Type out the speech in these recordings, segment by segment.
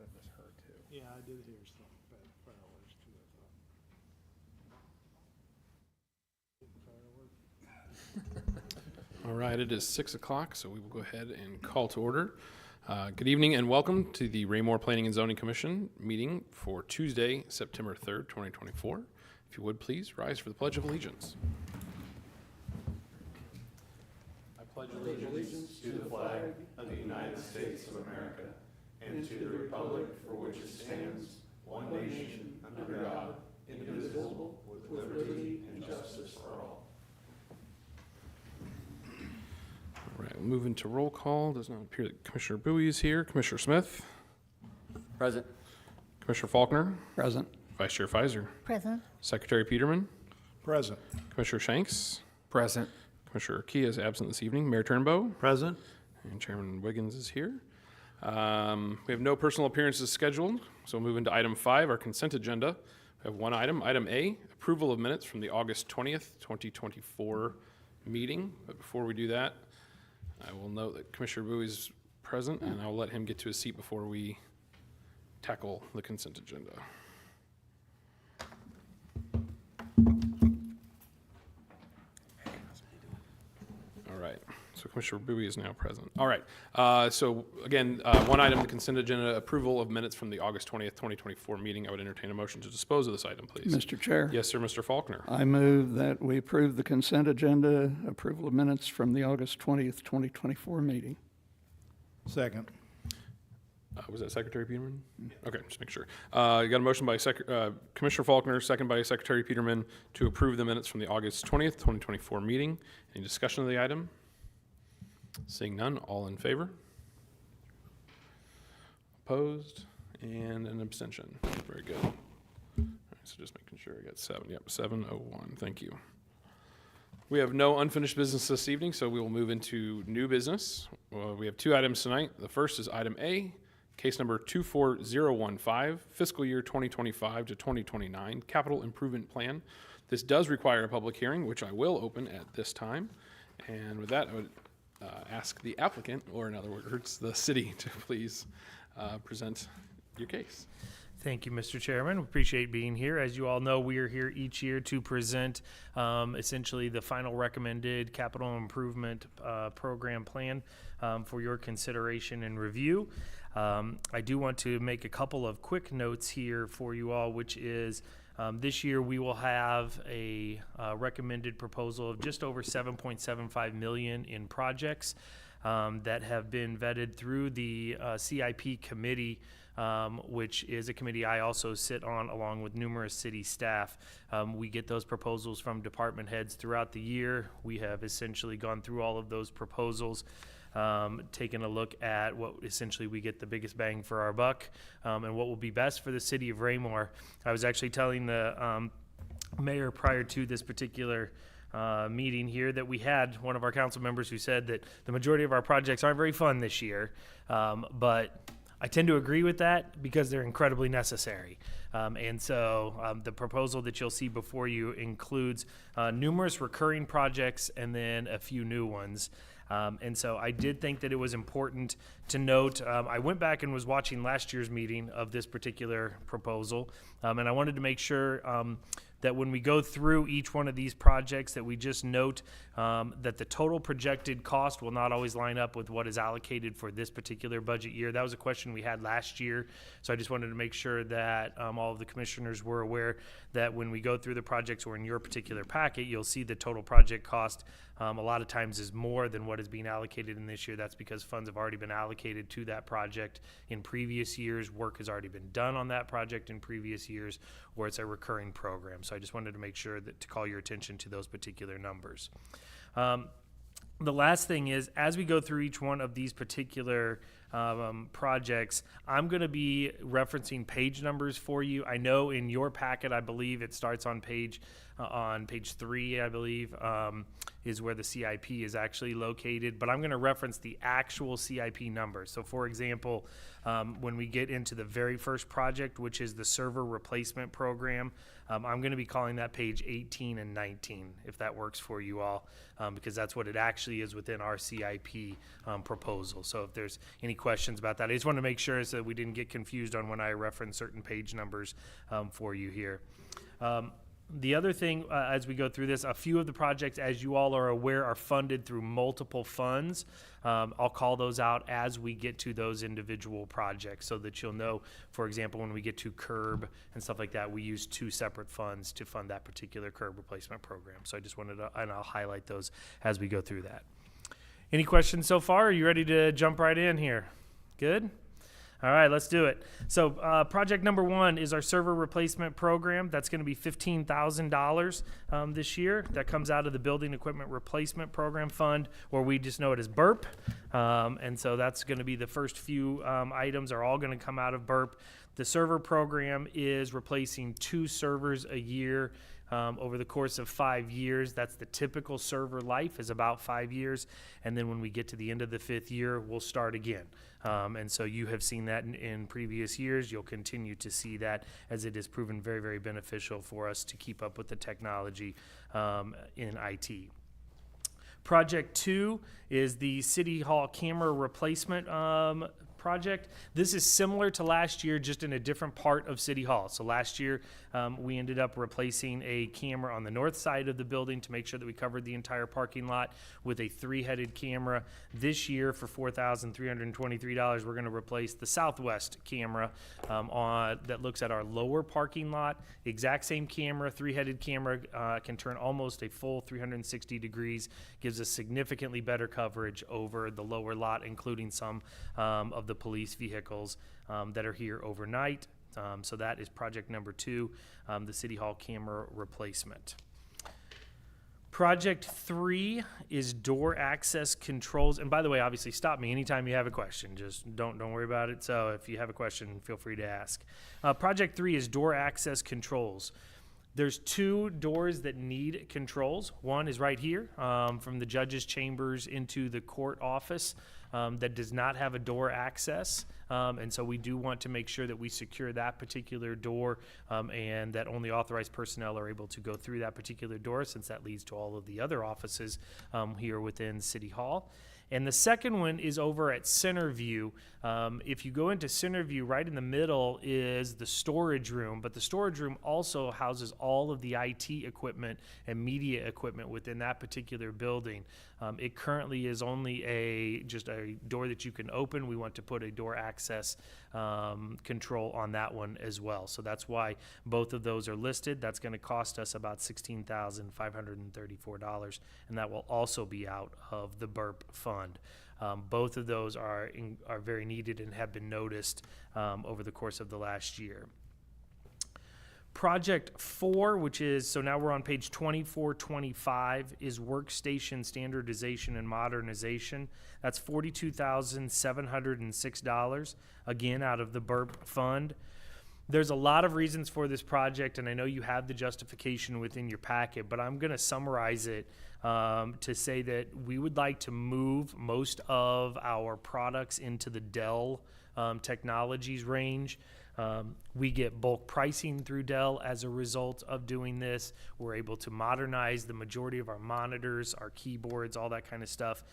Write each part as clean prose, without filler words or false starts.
might have misheard too. Yeah, I did hear some bad fireworks too, I thought. Fireworks. All right, it is 6 o'clock, so we will go ahead and call to order. Good evening and welcome to the Raymore Planning and Zoning Commission meeting for Tuesday, September 3rd, 2024. If you would please rise for the Pledge of Allegiance. I pledge allegiance to the flag of the United States of America and to the republic for which it stands, one nation, under God, indivisible, with liberty and justice for all. All right, we'll move into roll call. Does not appear that Commissioner Bowie is here. Commissioner Smith? Present. Commissioner Faulkner? Present. Vice Chair Fizer? Present. Secretary Peterman? Present. Commissioner Shanks? Present. Commissioner Key is absent this evening. Mayor Turnbow? Present. And Chairman Wiggins is here. We have no personal appearances scheduled, so we'll move into item 5, our consent agenda. We have one item. Item A, approval of minutes from the August 20th, 2024 meeting. But before we do that, I will note that Commissioner Bowie is present, and I'll let him get to his seat before we tackle the consent agenda. All right, so Commissioner Bowie is now present. All right, so again, one item, the consent agenda, approval of minutes from the August 20th, 2024 meeting. I would entertain a motion to dispose of this item, please. Mr. Chair, Yes, sir, Mr. Faulkner. I move that we approve the consent agenda, approval of minutes from the August 20th, 2024 meeting. Second. Was that Secretary Peterman? Okay, just make sure. You got a motion by Commissioner Faulkner, second by Secretary Peterman to approve the minutes from the August 20th, 2024 meeting. Any discussion of the item? Seeing none, all in favor? Opposed? And an abstention. Very good. All right, so just making sure I got 7. Yep, 701. Thank you. We have no unfinished business this evening, so we will move into new business. We have 2 items tonight. The first is item A, case number 24015, fiscal year 2025 to 2029, capital improvement plan. This does require a public hearing, which I will open at this time. And with that, I would ask the applicant, or in other words, the city, to please present your case. Thank you, Mr. Chairman. We appreciate being here. As you all know, we are here each year to present essentially the final recommended capital improvement program plan for your consideration and review. I do want to make a couple of quick notes here for you all, which is this year we will have a recommended proposal of just over $7.75 million in projects that have been vetted through the CIP committee, which is a committee I also sit on along with numerous city staff. We get those proposals from department heads throughout the year. We have essentially gone through all of those proposals, taking a look at what essentially we get the biggest bang for our buck, and what will be best for the city of Raymore. I was actually telling the mayor prior to this particular meeting here that we had one of our council members who said that the majority of our projects aren't very fun this year, but I tend to agree with that because they're incredibly necessary. And so the proposal that you'll see before you includes numerous recurring projects and then a few new ones. And so I did think that it was important to note, I went back and was watching last year's meeting of this particular proposal, and I wanted to make sure that when we go through each one of these projects that we just note that the total projected cost will not always line up with what is allocated for this particular budget year. That was a question we had last year, so I just wanted to make sure that all of the commissioners were aware that when we go through the projects or in your particular packet, you'll see the total project cost a lot of times is more than what is being allocated in this year. That's because funds have already been allocated to that project in previous years. Work has already been done on that project in previous years, or it's a recurring program. So I just wanted to make sure that to call your attention to those particular numbers. The last thing is, as we go through each one of these particular projects, I'm going to be referencing page numbers for you. I know in your packet, I believe it starts on page 3, I believe. is where the CIP is actually located, but I'm going to reference the actual CIP number. So for example, when we get into the very first project, which is the server replacement program, I'm going to be calling that page 18 and 19, if that works for you all, because that's what it actually is within our CIP proposal. So if there's any questions about that, I just want to make sure so that we didn't get confused on when I reference certain page numbers for you here. The other thing, as we go through this, a few of the projects, as you all are aware, are funded through multiple funds. I'll call those out as we get to those individual projects so that you'll know, for example, when we get to curb and stuff like that, we use 2 separate funds to fund that particular curb replacement program. So I just wanted to, and I'll highlight those as we go through that. Any questions so far? Are you ready to jump right in here? Good? All right, let's do it. So project number 1 is our server replacement program. That's going to be $15,000 this year. That comes out of the Building Equipment Replacement Program Fund, or we just know it as BERP. And so that's going to be the first few items are all going to come out of BERP. The server program is replacing 2 servers a year over the course of 5 years. That's the typical server life, is about 5 years. And then when we get to the end of the 5th year, we'll start again. And so you have seen that in previous years. You'll continue to see that as it has proven very, very beneficial for us to keep up with the technology in IT. Project 2 is the City Hall camera replacement project. This is similar to last year, just in a different part of City Hall. So last year, we ended up replacing a camera on the north side of the building to make sure that we covered the entire parking lot with a 3-headed camera. This year, for $4,323, we're going to replace the southwest camera that looks at our lower parking lot. Exact same camera, 3-headed camera, can turn almost a full 360 degrees, gives us significantly better coverage over the lower lot, including some of the police vehicles that are here overnight. So that is project number 2, the City Hall camera replacement. Project 3 is door access controls. And by the way, obviously stop me anytime you have a question. Just don't worry about it. So if you have a question, feel free to ask. Project 3 is door access controls. There's 2 doors that need controls. One is right here from the judge's chambers into the court office that does not have a door access. And so we do want to make sure that we secure that particular door and that only authorized personnel are able to go through that particular door, since that leads to all of the other offices here within City Hall. And the second one is over at Centerview. If you go into Centerview, right in the middle is the storage room, but the storage room also houses all of the IT equipment and media equipment within that particular building. It currently is only just a door that you can open. We want to put a door access control on that one as well. So that's why both of those are listed. That's going to cost us about $16,534, and that will also be out of the BERP fund. Both of those are very needed and have been noticed over the course of the last year. Project 4, which is, so now we're on page 2425, is workstation standardization and modernization. That's $42,706, again, out of the BERP fund. There's a lot of reasons for this project, and I know you have the justification within your packet, but I'm going to summarize it to say that we would like to move most of our products into the Dell Technologies range. We get bulk pricing through Dell as a result of doing this. We're able to modernize the majority of our monitors, our keyboards, all that kind of stuff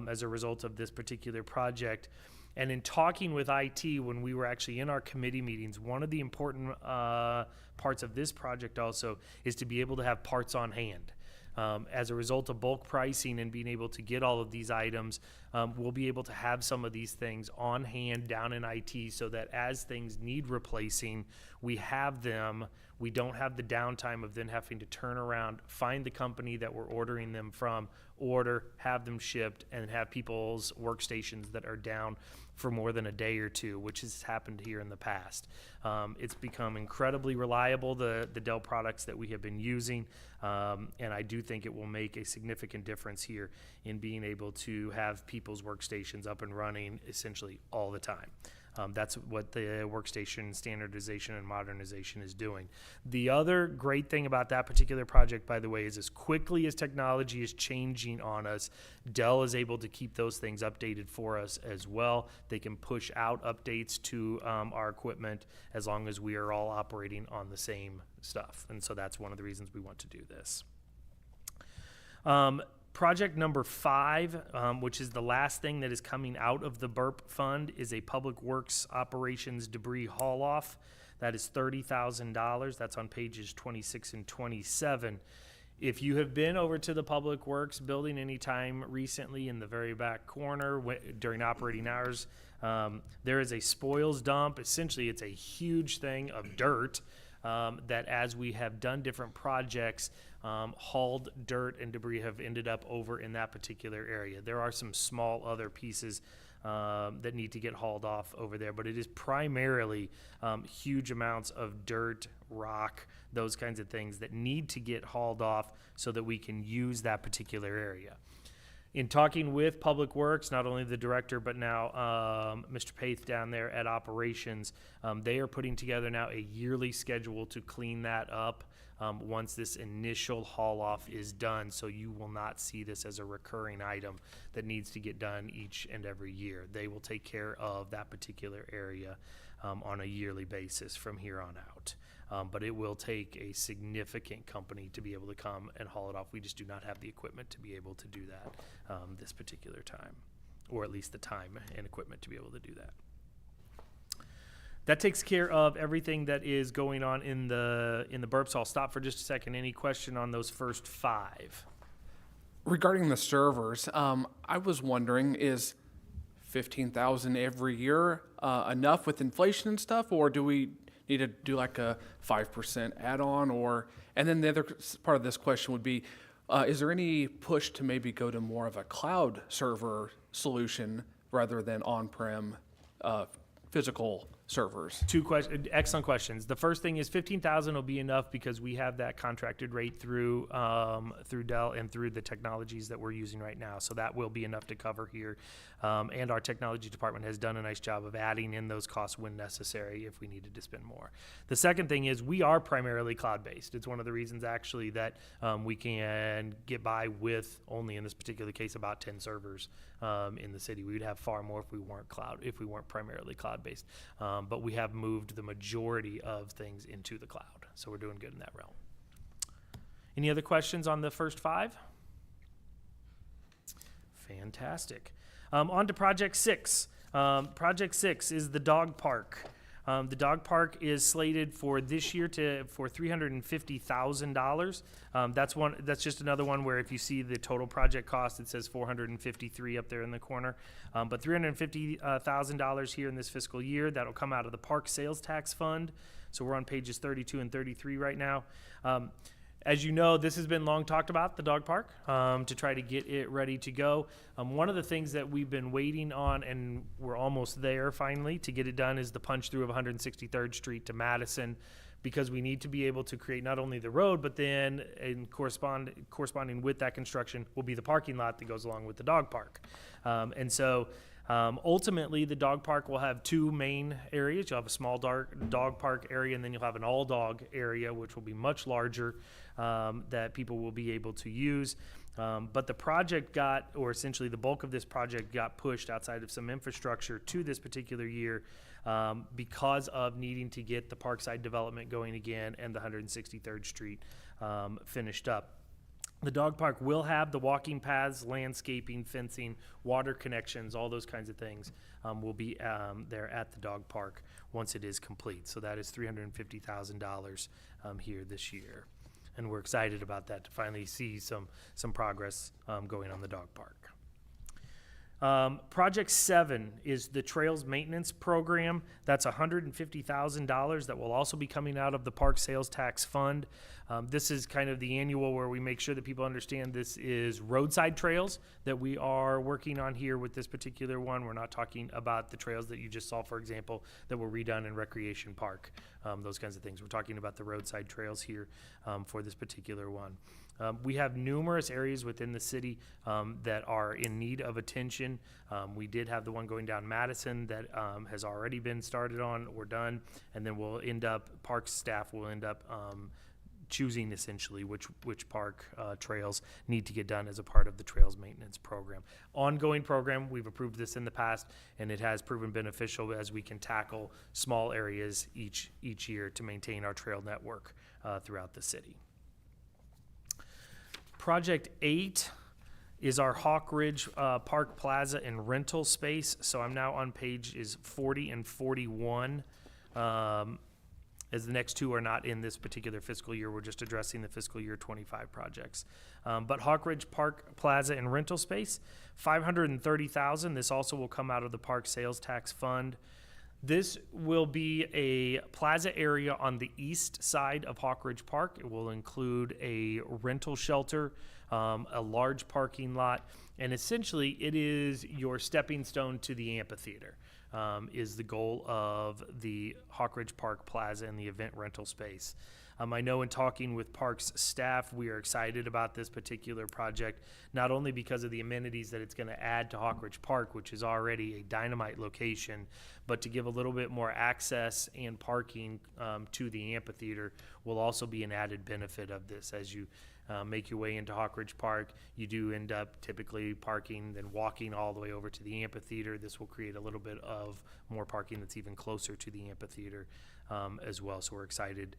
as a result of this particular project. And in talking with IT, when we were actually in our committee meetings, one of the important parts of this project also is to be able to have parts on hand. As a result of bulk pricing and being able to get all of these items, we'll be able to have some of these things on hand down in IT so that as things need replacing, we have them. We don't have the downtime of then having to turn around, find the company that we're ordering them from, order, have them shipped, and have people's workstations that are down for more than a day or two, which has happened here in the past. It's become incredibly reliable, the Dell products that we have been using, and I do think it will make a significant difference here in being able to have people's workstations up and running essentially all the time. That's what the workstation standardization and modernization is doing. The other great thing about that particular project, by the way, is as quickly as technology is changing on us, Dell is able to keep those things updated for us as well. They can push out updates to our equipment as long as we are all operating on the same stuff. And so that's one of the reasons we want to do this. Project number 5, which is the last thing that is coming out of the BURP fund, is a Public Works Operations Debris Haul-Off. That is $30,000. That's on pages 26 and 27. If you have been over to the Public Works building anytime recently, in the very back corner during operating hours, there is a spoils dump. Essentially, it's a huge thing of dirt that, as we have done different projects, hauled dirt and debris have ended up over in that particular area. There are some small other pieces that need to get hauled off over there, but it is primarily huge amounts of dirt, rock, those kinds of things that need to get hauled off so that we can use that particular area. In talking with Public Works, not only the director, but now Mr. Paith down there at Operations, they are putting together now a yearly schedule to clean that up once this initial haul off is done. So you will not see this as a recurring item that needs to get done each and every year. They will take care of that particular area on a yearly basis from here on out. But it will take a significant company to be able to come and haul it off. We just do not have the equipment to be able to do that this particular time, or at least the time and equipment to be able to do that. That takes care of everything that is going on in the burps. I'll stop for just a second. Any question on those first 5? Regarding the servers, I was wondering, is $15,000 every year enough with inflation and stuff, or do we need to do like a 5% add-on? Or, and then the other part of this question would be, is there any push to maybe go to more of a cloud server solution rather than on-prem physical servers? Excellent questions. The first thing is $15,000 will be enough because we have that contracted rate through Dell and through the technologies that we're using right now. So that will be enough to cover here. And our technology department has done a nice job of adding in those costs when necessary if we needed to spend more. The second thing is we are primarily cloud-based. It's one of the reasons actually that we can get by with only, in this particular case, about 10 servers in the city. We would have far more if we weren't primarily cloud-based. But we have moved the majority of things into the cloud. So we're doing good in that realm. Any other questions on the first 5? Fantastic. On to Project 6. Project 6 is the dog park. The dog park is slated for this year for $350,000. That's just another one where if you see the total project cost, it says $453 up there in the corner. But $350,000 here in this fiscal year. That'll come out of the park sales tax fund. So we're on pages 32 and 33 right now. As you know, this has been long talked about, the dog park, to try to get it ready to go. One of the things that we've been waiting on, and we're almost there finally to get it done, is the punch through of 163rd Street to Madison, because we need to be able to create not only the road, but then in corresponding with that construction will be the parking lot that goes along with the dog park. Ultimately, the dog park will have 2 main areas. You'll have a small dog park area, and then you'll have an all-dog area, which will be much larger, that people will be able to use. But the project essentially the bulk of this project got pushed outside of some infrastructure to this particular year because of needing to get the Parkside development going again and the 163rd Street finished up. The dog park will have the walking paths, landscaping, fencing, water connections, all those kinds of things will be there at the dog park once it is complete. So that is $350,000 here this year. And we're excited about that, to finally see some progress going on the dog park. Project 7 is the Trails Maintenance Program. That's $150,000 that will also be coming out of the Park Sales Tax Fund. This is kind of the annual where we make sure that people understand this is roadside trails that we are working on here with this particular one. We're not talking about the trails that you just saw, for example, that were redone in Recreation Park, those kinds of things. We're talking about the roadside trails here for this particular one. We have numerous areas within the city that are in need of attention. We did have the one going down Madison that has already been started on or done, and then we'll end up, Parks staff will end up choosing essentially which park trails need to get done as a part of the trails maintenance program. Ongoing program, we've approved this in the past, and it has proven beneficial as we can tackle small areas each year to maintain our trail network throughout the city. Project 8 is our Hawk Ridge Park Plaza and rental space. So I'm now on pages 40 and 41. As the next two are not in this particular fiscal year, we're just addressing the fiscal year 25 projects. But Hawk Ridge Park Plaza and rental space, $530,000. This also will come out of the park sales tax fund. This will be a plaza area on the east side of Hawk Ridge Park. It will include a rental shelter, a large parking lot, and essentially it is your stepping stone to the amphitheater. Is the goal of the Hawk Ridge Park Plaza and the event rental space. I know in talking with Parks staff, we are excited about this particular project, not only because of the amenities that it's going to add to Hawk Ridge Park, which is already a dynamite location, but to give a little bit more access and parking to the amphitheater will also be an added benefit of this. As you make your way into Hawk Ridge Park, you do end up typically parking, then walking all the way over to the amphitheater. This will create a little bit of more parking that's even closer to the amphitheater as well. So we're excited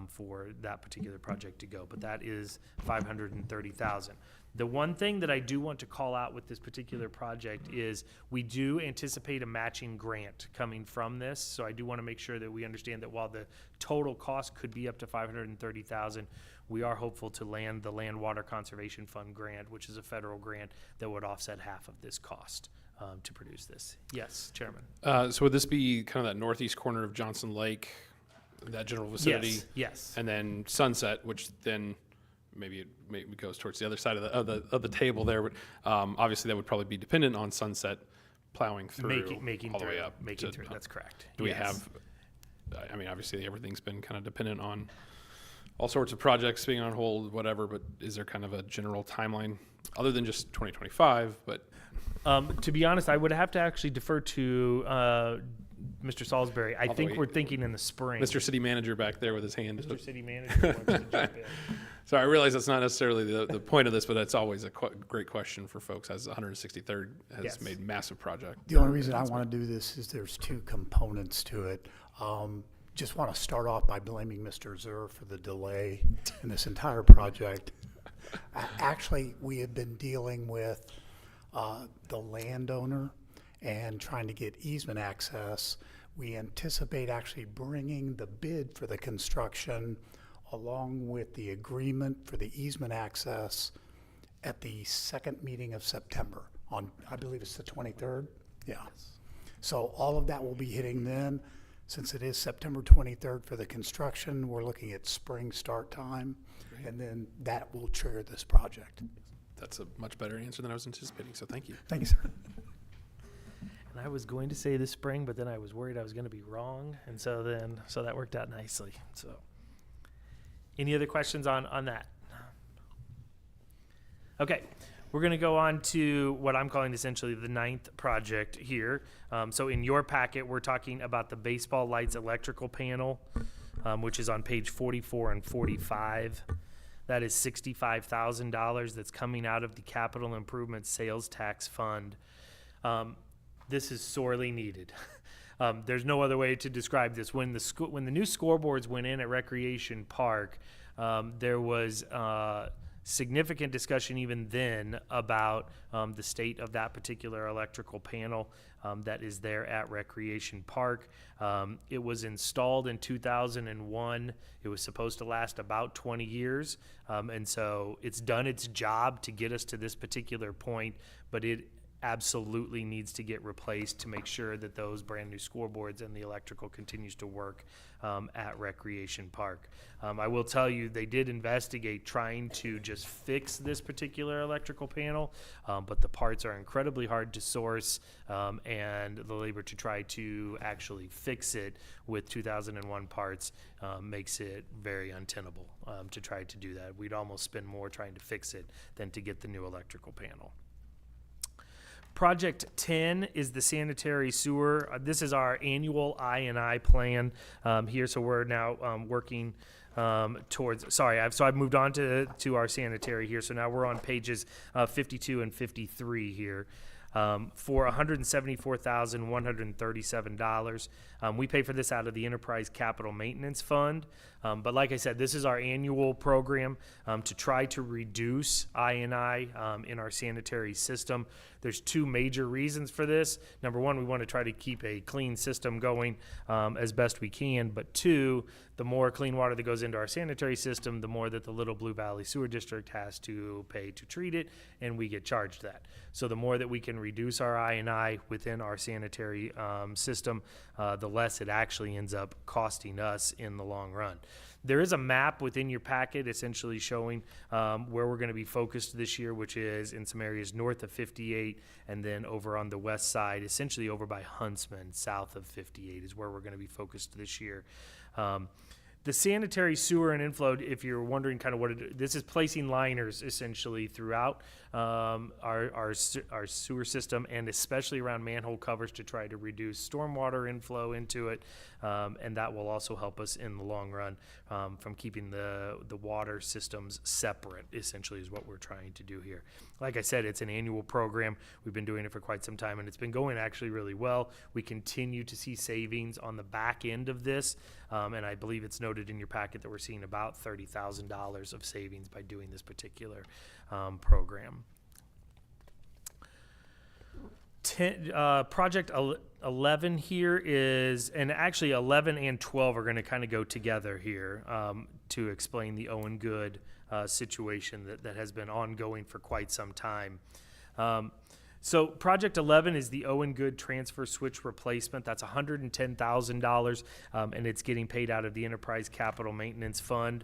for that particular project to go. But that is $530,000. The one thing that I do want to call out with this particular project is we do anticipate a matching grant coming from this. So I do want to make sure that we understand that while the total cost could be up to $530,000, we are hopeful to land the Land Water Conservation Fund grant, which is a federal grant that would offset half of this cost to produce this. Yes, Chairman. So would this be kind of that northeast corner of Johnson Lake, that general vicinity? Yes. And then Sunset, which then maybe it goes towards the other side of the table there. But obviously, that would probably be dependent on Sunset plowing through Making all the through. way up. Making to- through. That's correct. Do we Yes. have? I mean, obviously, everything's been kind of dependent on all sorts of projects being on hold, whatever. But is there kind of a general timeline other than just 2025? But To be honest, I would have to actually defer to Mr. Salisbury. I think way- we're thinking in the spring. Mr. City Manager back there with his hand. Mr. City Manager wants to jump in. So I realize that's not necessarily the point of this, but that's always a great question for folks as 163rd has Yes. made massive project. The only reason I want to do this is there's two components to it. Just want to start off by blaming Mr. Zur for the delay in this entire project. Actually, we have been dealing with the landowner and trying to get easement access. We anticipate actually bringing the bid for the construction along with the agreement for the easement access at the second meeting of September on, I believe it's the 23rd. Yeah. So all of that will be hitting then. Since it is September 23rd for the construction, we're looking at spring start time, and then that will trigger this project. That's a much better answer than I was anticipating, so thank you. Thank you, sir. And I was going to say this spring, but then I was worried I was going to be wrong, and so that worked out nicely. So, any other questions on that? Okay, we're going to go on to what I'm calling essentially the 9th project here. So in your packet, we're talking about the baseball lights electrical panel, which is on page 44 and 45. That is $65,000 that's coming out of the capital improvement sales tax fund. This is sorely needed. There's no other way to describe this. When the new scoreboards went in at Recreation Park, there was significant discussion even then about the state of that particular electrical panel that is there at Recreation Park. It was installed in 2001. It was supposed to last about 20 years. And so it's done its job to get us to this particular point, but it absolutely needs to get replaced to make sure that those brand new scoreboards and the electrical continues to work at Recreation Park. I will tell you, they did investigate trying to just fix this particular electrical panel, but the parts are incredibly hard to source, and the labor to try to actually fix it with 2001 parts makes it very untenable to try to do that. We'd almost spend more trying to fix it than to get the new electrical panel. Project 10 is the sanitary sewer. This is our annual I&I plan here. So we're now working towards, I've moved on to our sanitary here. So now we're on pages 52 and 53 here. For $174,137. We pay for this out of the Enterprise Capital Maintenance Fund. But like I said, this is our annual program to try to reduce I&I in our sanitary system. There's two major reasons for this. Number one, we want to try to keep a clean system going as best we can. But two, the more clean water that goes into our sanitary system, the more that the Little Blue Valley Sewer District has to pay to treat it, and we get charged that. So the more that we can reduce our I&I within our sanitary system, the less it actually ends up costing us in the long run. There is a map within your packet essentially showing where we're going to be focused this year, which is in some areas north of 58 and then over on the west side, essentially over by Huntsman, south of 58 is where we're going to be focused this year. The sanitary sewer and inflow, if you're wondering kind of this is placing liners essentially throughout our sewer system, and especially around manhole covers to try to reduce stormwater inflow into it. And that will also help us in the long run from keeping the water systems separate, essentially is what we're trying to do here. Like I said, it's an annual program. We've been doing it for quite some time, and it's been going actually really well. We continue to see savings on the back end of this, and I believe it's noted in your packet that we're seeing about $30,000 of savings by doing this particular program. Project 11 here is, and actually 11 and 12 are going to kind of go together here to explain the Owen Good situation that has been ongoing for quite some time. So Project 11 is the Owen Good transfer switch replacement. That's $110,000, and it's getting paid out of the Enterprise Capital Maintenance Fund.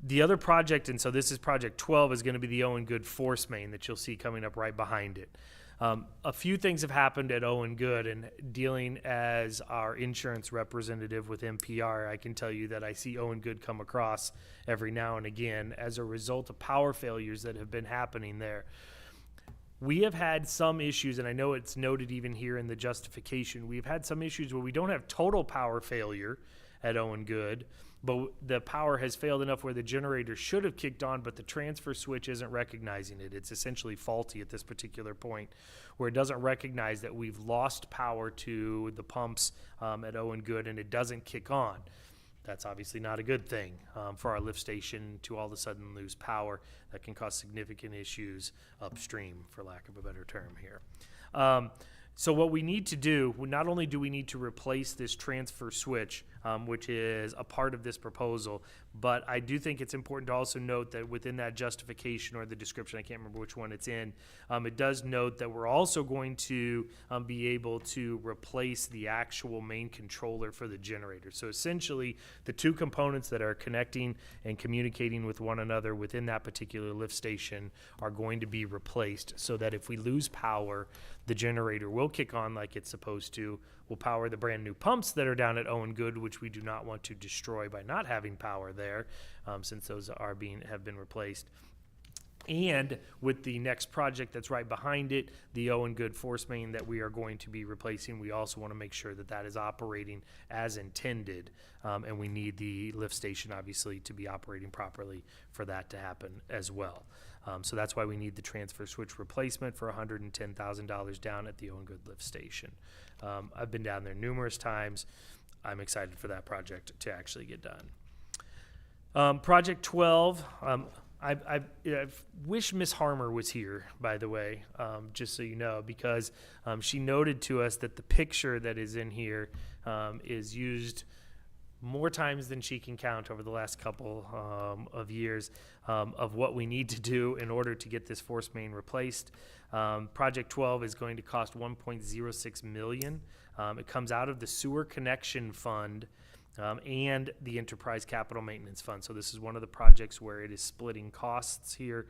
The other project, and so this is Project 12, is going to be the Owen Good force main that you'll see coming up right behind it. A few things have happened at Owen Good, and dealing as our insurance representative with NPR, I can tell you that I see Owen Good come across every now and again as a result of power failures that have been happening there. We have had some issues, and I know it's noted even here in the justification, we've had some issues where we don't have total power failure at Owen Good, but the power has failed enough where the generator should have kicked on, but the transfer switch isn't recognizing it. It's essentially faulty at this particular point, where it doesn't recognize that we've lost power to the pumps at Owen Good, and it doesn't kick on. That's obviously not a good thing for our lift station to all of a sudden lose power. That can cause significant issues upstream, for lack of a better term here. So what we need to do, not only do we need to replace this transfer switch, which is a part of this proposal, but I do think it's important to also note that within that justification or the description, I can't remember which one it's in, it does note that we're also going to be able to replace the actual main controller for the generator. So essentially, the two components that are connecting and communicating with one another within that particular lift station are going to be replaced so that if we lose power, the generator will kick on like it's supposed to. We'll power the brand new pumps that are down at Owen Good, which we do not want to destroy by not having power there, since those have been replaced. And with the next project that's right behind it, the Owen Good force main that we are going to be replacing, we also want to make sure that that is operating as intended, and we need the lift station obviously to be operating properly for that to happen as well. So that's why we need the transfer switch replacement for $110,000 down at the Owen Good lift station. I've been down there numerous times. I'm excited for that project to actually get done. Project 12, I wish Miss Harmer was here, by the way, just so you know, because she noted to us that the picture that is in here is used more times than she can count over the last couple of years of what we need to do in order to get this force main replaced. Project 12 is going to cost $1.06 million. It comes out of the sewer connection fund and the enterprise capital maintenance fund. So this is one of the projects where it is splitting costs here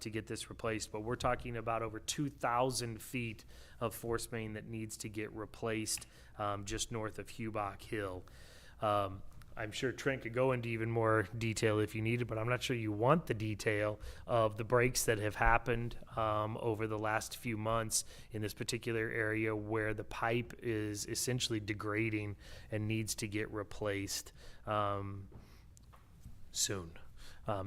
to get this replaced. But we're talking about over 2,000 feet of force main that needs to get replaced just north of Hubach Hill. I'm sure Trent could go into even more detail if you needed, but I'm not sure you want the detail of the breaks that have happened over the last few months in this particular area where the pipe is essentially degrading and needs to get replaced soon.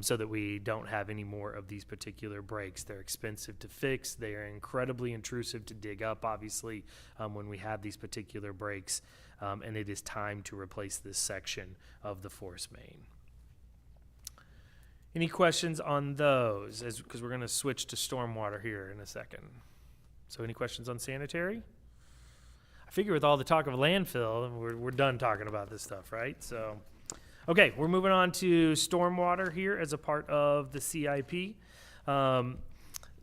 So that we don't have any more of these particular breaks. They're expensive to fix. They are incredibly intrusive to dig up, obviously, when we have these particular breaks. And it is time to replace this section of the force main. Any questions on those? Because we're going to switch to stormwater here in a second. So any questions on sanitary? I figure with all the talk of landfill, we're done talking about this stuff, right? So, okay, we're moving on to stormwater here as a part of the CIP.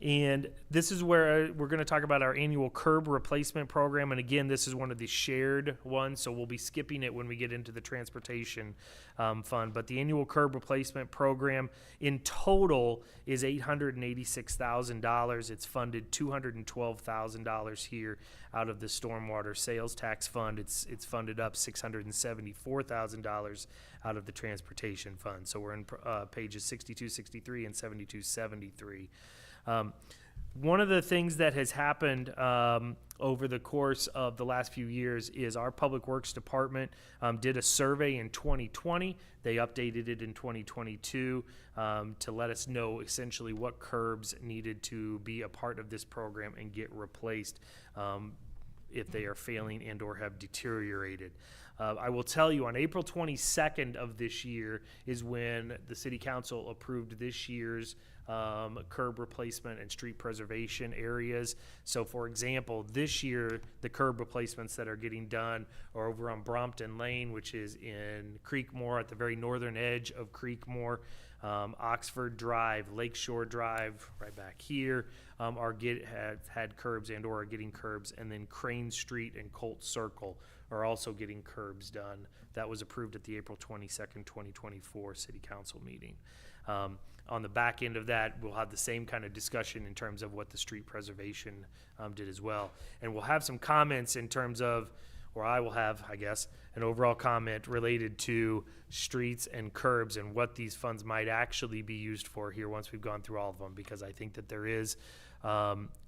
And this is where we're going to talk about our annual curb replacement program. And again, this is one of the shared ones, so we'll be skipping it when we get into the transportation fund. But the annual curb replacement program in total is $886,000. It's funded $212,000 here out of the stormwater sales tax fund. It's funded up $674,000 out of the transportation fund. So we're in pages 62, 63, and 72, 73. One of the things that has happened over the course of the last few years is our Public Works Department did a survey in 2020. They updated it in 2022 to let us know essentially what curbs needed to be a part of this program and get replaced if they are failing and or have deteriorated. I will tell you on April 22nd of this year is when the City Council approved this year's curb replacement and street preservation areas. So for example, this year, the curb replacements that are getting done are over on Brompton Lane, which is in Creekmore at the very northern edge of Creekmore. Oxford Drive, Lakeshore Drive, right back here, have had curbs and or are getting curbs. And then Crane Street and Colt Circle are also getting curbs done. That was approved at the April 22nd, 2024 City Council meeting. On the back end of that, we'll have the same kind of discussion in terms of what the street preservation did as well. And we'll have some comments in terms of, or I will have, I guess, an overall comment related to streets and curbs and what these funds might actually be used for here once we've gone through all of them, because I think that there is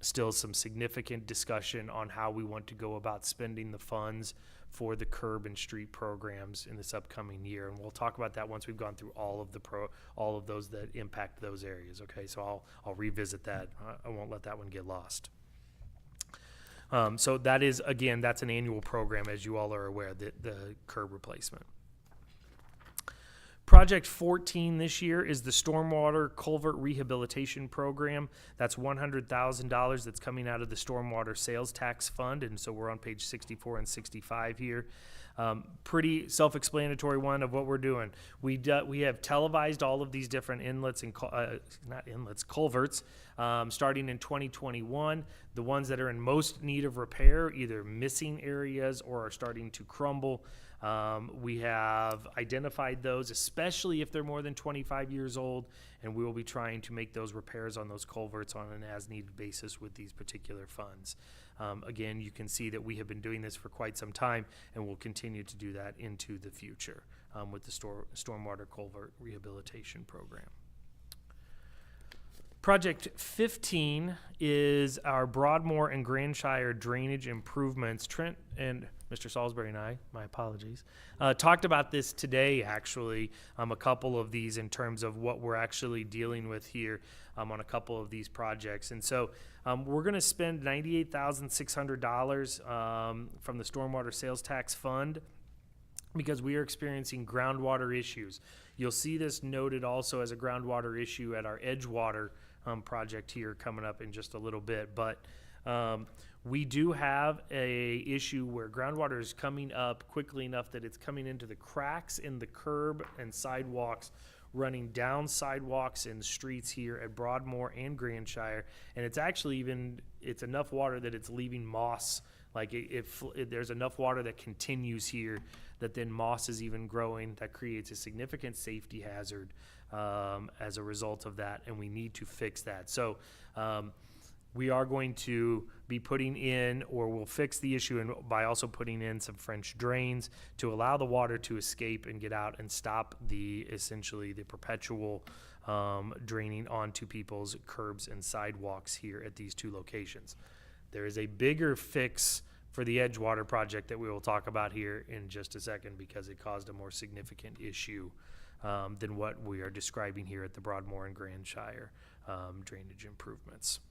still some significant discussion on how we want to go about spending the funds for the curb and street programs in this upcoming year, and we'll talk about that once we've gone through all of those that impact those areas. Okay, so I'll revisit that. I won't let that one get lost. So that is, again, that's an annual program, as you all are aware, the curb replacement. Project 14 this year is the Stormwater Culvert Rehabilitation Program. That's $100,000 that's coming out of the Stormwater Sales Tax Fund, and so we're on page 64 and 65 here. Pretty self-explanatory one of what we're doing. We have televised all of these different inlets and culverts, starting in 2021. The ones that are in most need of repair, either missing areas or are starting to crumble. We have identified those, especially if they're more than 25 years old, and we will be trying to make those repairs on those culverts on an as-needed basis with these particular funds. Again, you can see that we have been doing this for quite some time, and we'll continue to do that into the future with the Stormwater Culvert Rehabilitation Program. Project 15 is our Broadmoor and Grandshire drainage improvements. Trent and Mr. Salisbury and I, my apologies, talked about this today, actually, a couple of these in terms of what we're actually dealing with here on a couple of these projects. And so we're going to spend $98,600 from the Stormwater Sales Tax Fund because we are experiencing groundwater issues. You'll see this noted also as a groundwater issue at our Edgewater project here coming up in just a little bit. But We do have a issue where groundwater is coming up quickly enough that it's coming into the cracks in the curb and sidewalks, running down sidewalks and streets here at Broadmoor and Grandshire. And it's actually it's enough water that it's leaving moss. Like if there's enough water that continues here, that then moss is even growing. That creates a significant safety hazard as a result of that, and we need to fix that. So we are going to be putting in, or we'll fix the issue by also putting in some French drains to allow the water to escape and get out and stop essentially the perpetual draining onto people's curbs and sidewalks here at these two locations. There is a bigger fix for the Edgewater project that we will talk about here in just a second, because it caused a more significant issue than what we are describing here at the Broadmoor and Grandshire drainage improvements.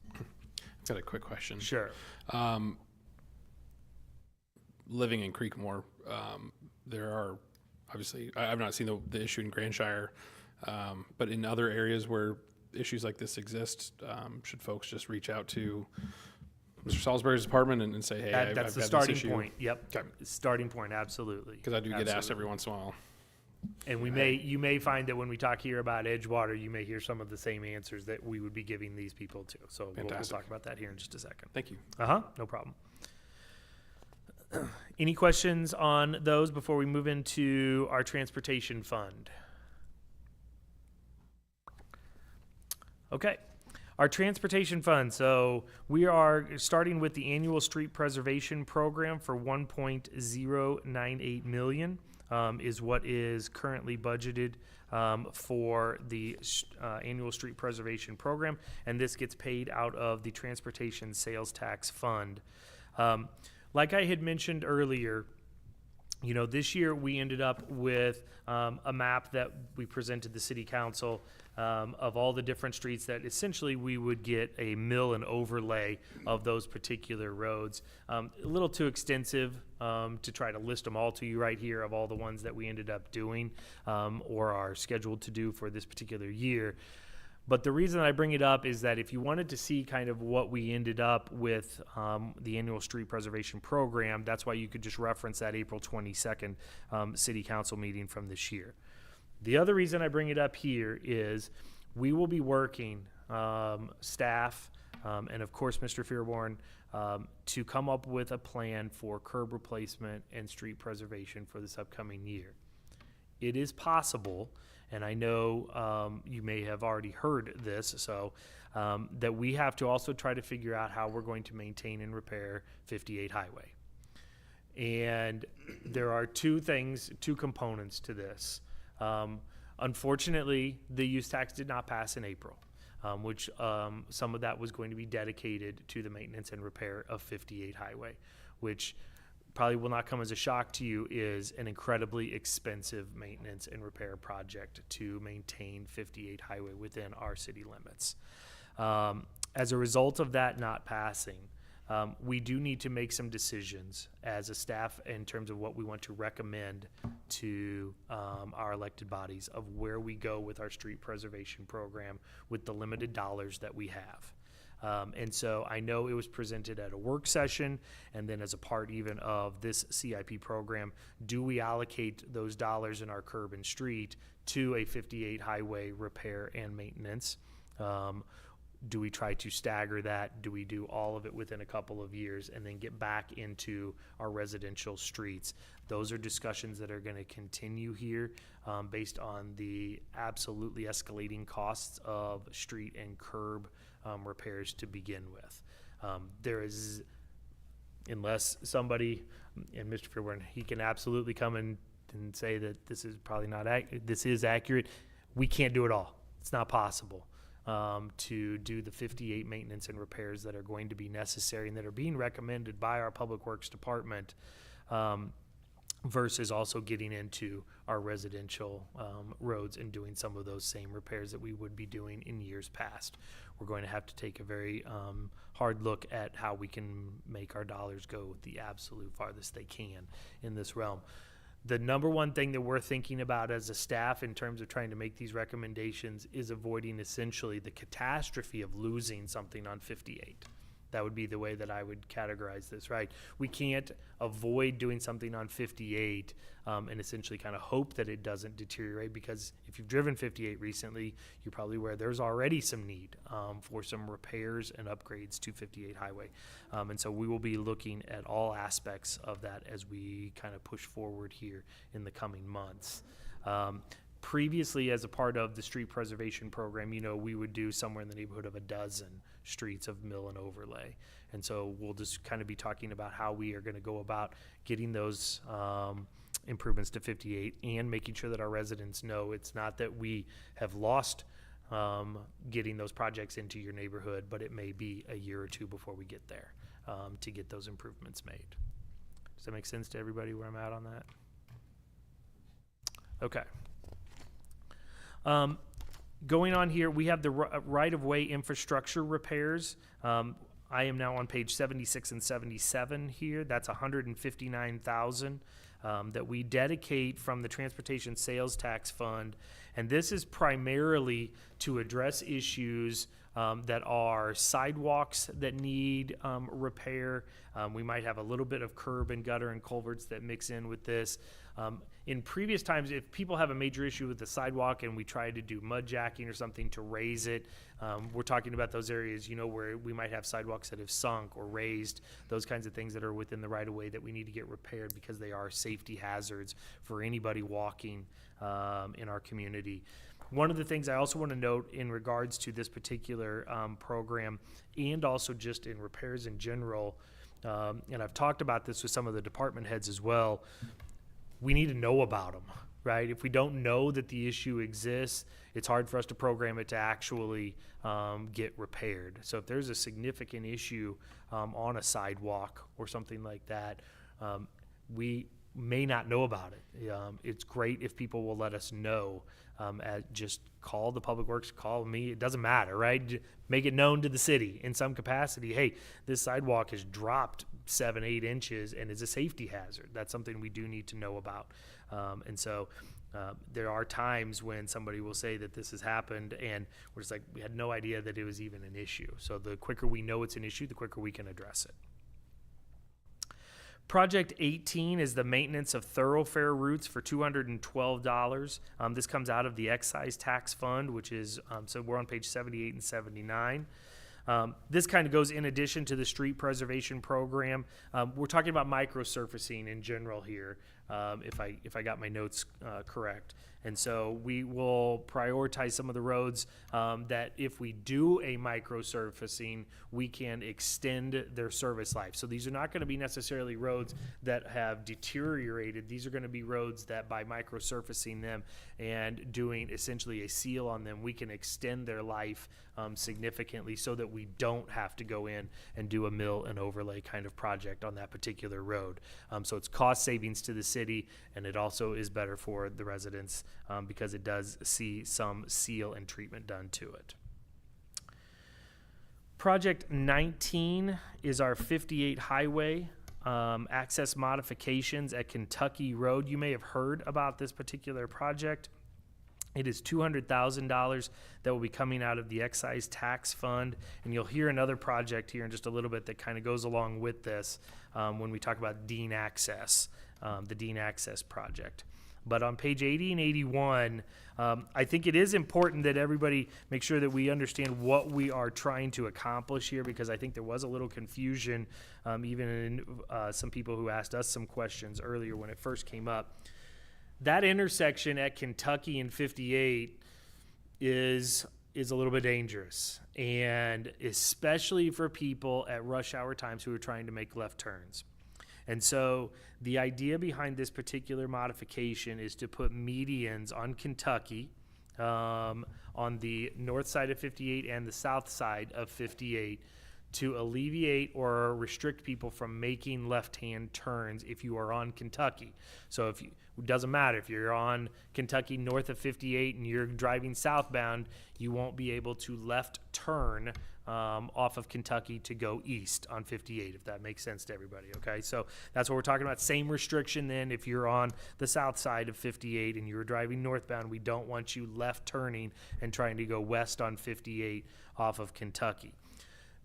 I've got a quick question. Sure. Living in Creekmore, there are obviously, I've not seen the issue in Grandshire, but in other areas where issues like this exist, should folks just reach out to Mr. Salisbury's department and say, hey, I've That's the got starting this issue? point. Yep. Okay. Starting point, absolutely. Because I do get asked Absolutely. every once in a while. And you may find that when we talk here about Edgewater, you may hear some of the same answers that we would be giving these people too. So we'll Fantastic. talk about that here in just a second. Thank you. No problem. Any questions on those before we move into our transportation fund? Okay. Our transportation fund. So we are starting with the annual street preservation program for $1.098 million. Is what is currently budgeted for the annual street preservation program, and this gets paid out of the transportation sales tax fund. Like I had mentioned earlier, this year we ended up with a map that we presented the city council of all the different streets that essentially we would get a mill and overlay of those particular roads. A little too extensive to try to list them all to you right here of all the ones that we ended up doing or are scheduled to do for this particular year. But the reason I bring it up is that if you wanted to see kind of what we ended up with the annual street preservation program, that's why you could just reference that April 22nd city council meeting from this year. The other reason I bring it up here is we will be working, staff, and of course Mr. Fearborn, to come up with a plan for curb replacement and street preservation for this upcoming year. It is possible, and I know you may have already heard this, so that we have to also try to figure out how we're going to maintain and repair 58 Highway. And there are two components to this. Unfortunately, the use tax did not pass in April, which some of that was going to be dedicated to the maintenance and repair of 58 Highway, which probably will not come as a shock to you, is an incredibly expensive maintenance and repair project to maintain 58 Highway within our city limits. As a result of that not passing, we do need to make some decisions as a staff in terms of what we want to recommend to our elected bodies of where we go with our street preservation program with the limited dollars that we have. And so I know it was presented at a work session and then as a part even of this CIP program. Do we allocate those dollars in our curb and street to a 58 highway repair and maintenance? Do we try to stagger that? Do we do all of it within a couple of years and then get back into our residential streets? Those are discussions that are going to continue here based on the absolutely escalating costs of street and curb repairs to begin with. There is, unless somebody, and Mr. Fairburn, he can absolutely come in and say that this is probably not this is accurate. We can't do it all. It's not possible. To do the 58 maintenance and repairs that are going to be necessary and that are being recommended by our Public Works Department versus also getting into our residential roads and doing some of those same repairs that we would be doing in years past. We're going to have to take a very hard look at how we can make our dollars go the absolute farthest they can in this realm. The number one thing that we're thinking about as a staff in terms of trying to make these recommendations is avoiding essentially the catastrophe of losing something on 58. That would be the way that I would categorize this, right? We can't avoid doing something on 58 and essentially kind of hope that it doesn't deteriorate, because if you've driven 58 recently, you're probably aware there's already some need for some repairs and upgrades to 58 Highway. And so we will be looking at all aspects of that as we kind of push forward here in the coming months. Previously, as a part of the street preservation program, we would do somewhere in the neighborhood of a dozen streets of mill and overlay. And so we'll just kind of be talking about how we are going to go about getting those improvements to 58 and making sure that our residents know it's not that we have lost getting those projects into your neighborhood, but it may be a year or two before we get there to get those improvements made. Does that make sense to everybody where I'm at on that? Okay. Going on here, we have the right-of-way infrastructure repairs. I am now on page 76 and 77 here. That's $159,000 that we dedicate from the Transportation Sales Tax Fund. And this is primarily to address issues that are sidewalks that need repair. We might have a little bit of curb and gutter and culverts that mix in with this. In previous times, if people have a major issue with the sidewalk and we try to do mud jacking or something to raise it, we're talking about those areas, where we might have sidewalks that have sunk or raised, those kinds of things that are within the right of way that we need to get repaired because they are safety hazards for anybody walking in our community. One of the things I also want to note in regards to this particular program, and also just in repairs in general, and I've talked about this with some of the department heads as well, we need to know about them, right? If we don't know that the issue exists, it's hard for us to program it to actually get repaired. So if there's a significant issue on a sidewalk or something like that, we may not know about it. It's great if people will let us know. Just call the Public Works, call me, it doesn't matter, right? Make it known to the city in some capacity. Hey, this sidewalk has dropped 7-8 inches and is a safety hazard. That's something we do need to know about. And so there are times when somebody will say that this has happened and we're just like, we had no idea that it was even an issue. So the quicker we know it's an issue, the quicker we can address it. Project 18 is the maintenance of thoroughfare routes for $212. This comes out of the excise tax fund, which is, so we're on page 78 and 79. This kind of goes in addition to the street preservation program. We're talking about microsurfacing in general here, if I got my notes correct. And so we will prioritize some of the roads that if we do a microsurfacing, we can extend their service life. So these are not going to be necessarily roads that have deteriorated. These are going to be roads that by microsurfacing them and doing essentially a seal on them, we can extend their life significantly so that we don't have to go in and do a mill and overlay kind of project on that particular road. So it's cost savings to the city, and it also is better for the residents because it does see some seal and treatment done to it. Project 19 is our 58 highway access modifications at Kentucky Road. You may have heard about this particular project. It is $200,000 that will be coming out of the excise tax fund. And you'll hear another project here in just a little bit that kind of goes along with this when we talk about Dean Access, the Dean Access project. But on page 80 and 81, I think it is important that everybody make sure that we understand what we are trying to accomplish here, because I think there was a little confusion even in some people who asked us some questions earlier when it first came up. That intersection at Kentucky and 58 is a little bit dangerous, and especially for people at rush hour times who are trying to make left turns. And so the idea behind this particular modification is to put medians on Kentucky on the north side of 58 and the south side of 58 to alleviate or restrict people from making left-hand turns if you are on Kentucky. So it doesn't matter if you're on Kentucky north of 58 and you're driving southbound, you won't be able to left turn off of Kentucky to go east on 58, if that makes sense to everybody, okay? So that's what we're talking about. Same restriction then if you're on the south side of 58 and you're driving northbound, we don't want you left turning and trying to go west on 58 off of Kentucky.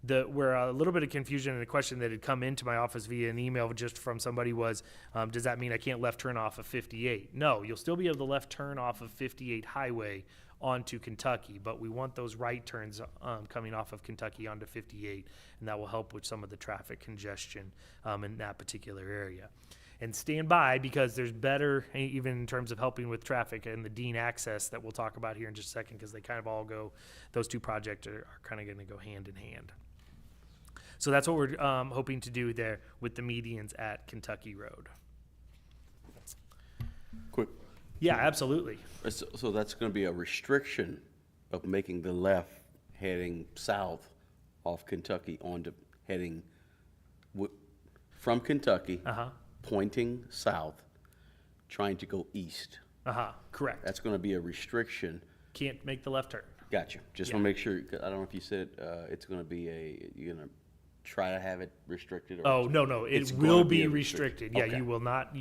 Where a little bit of confusion and a question that had come into my office via an email just from somebody was, does that mean I can't left turn off of 58? No, you'll still be able to left turn off of 58 highway onto Kentucky, but we want those right turns coming off of Kentucky onto 58, and that will help with some of the traffic congestion in that particular area. And stand by, because there's better, even in terms of helping with traffic and the Dean access that we'll talk about here in just a second, because they kind of all go, those two projects are kind of going to go hand in hand. So that's what we're hoping to do there with the medians at Kentucky Road. Quick, Yeah, absolutely. so that's gonna be a restriction of making the left heading south off Kentucky onto heading from Kentucky, pointing south, trying to go east. Correct. That's gonna be a restriction. Can't make the left turn. Gotcha. Just wanna make sure, 'cause I don't know if you said, it's gonna be you're gonna try to have it restricted or? Oh, no, It's it will gonna be be a restricted. restriction. Yeah, Okay. you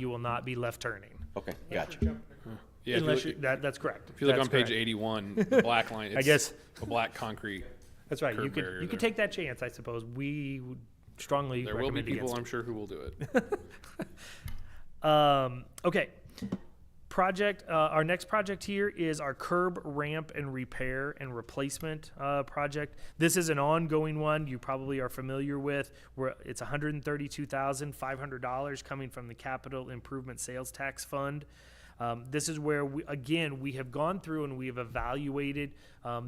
will not be left turning. Okay, gotcha. Yeah, if you Unless look, that's correct. if you look That's on page correct. 81, the black line, it's guess- a black concrete. That's right. You curb barrier could there. take that chance, I suppose. We would strongly There will be recommend people, against I'm sure, who will do it. it. Okay. Our next project here is our curb ramp and repair and replacement project. This is an ongoing one you probably are familiar with, where it's $132,500 coming from the Capital Improvement Sales Tax Fund. This is where we have gone through and we have evaluated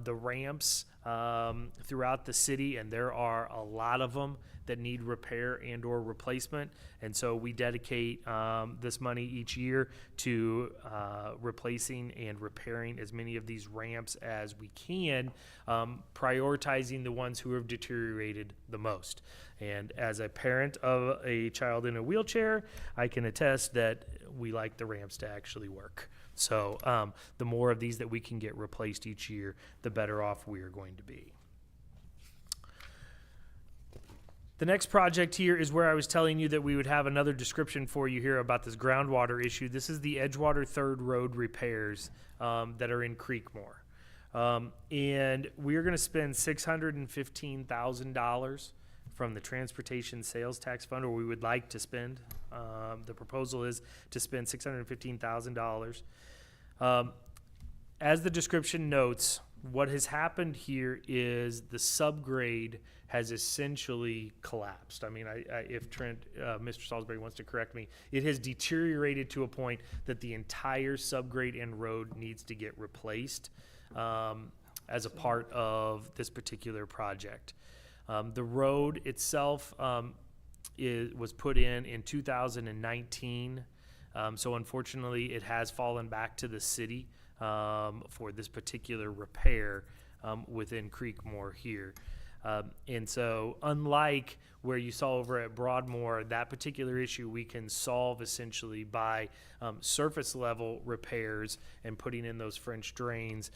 the ramps throughout the city, and there are a lot of them that need repair and or replacement. And so we dedicate this money each year to replacing and repairing as many of these ramps as we can, prioritizing the ones who have deteriorated the most. And as a parent of a child in a wheelchair, I can attest that we like the ramps to actually work. So the more of these that we can get replaced each year, the better off we are going to be. The next project here is where I was telling you that we would have another description for you here about this groundwater issue. This is the Edgewater Third Road repairs that are in Creekmore. And we are going to spend $615,000 from the Transportation Sales Tax Fund, or we would like to spend. The proposal is to spend $615,000. As the description notes, what has happened here is the subgrade has essentially collapsed. I mean, if Trent, Mr. Salisbury wants to correct me, it has deteriorated to a point that the entire subgrade and road needs to get replaced as a part of this particular project. The road itself was put in 2019. So unfortunately, it has fallen back to the city for this particular repair within Creekmore here. And so unlike where you saw over at Broadmoor, that particular issue we can solve essentially by surface level repairs and putting in those French drains.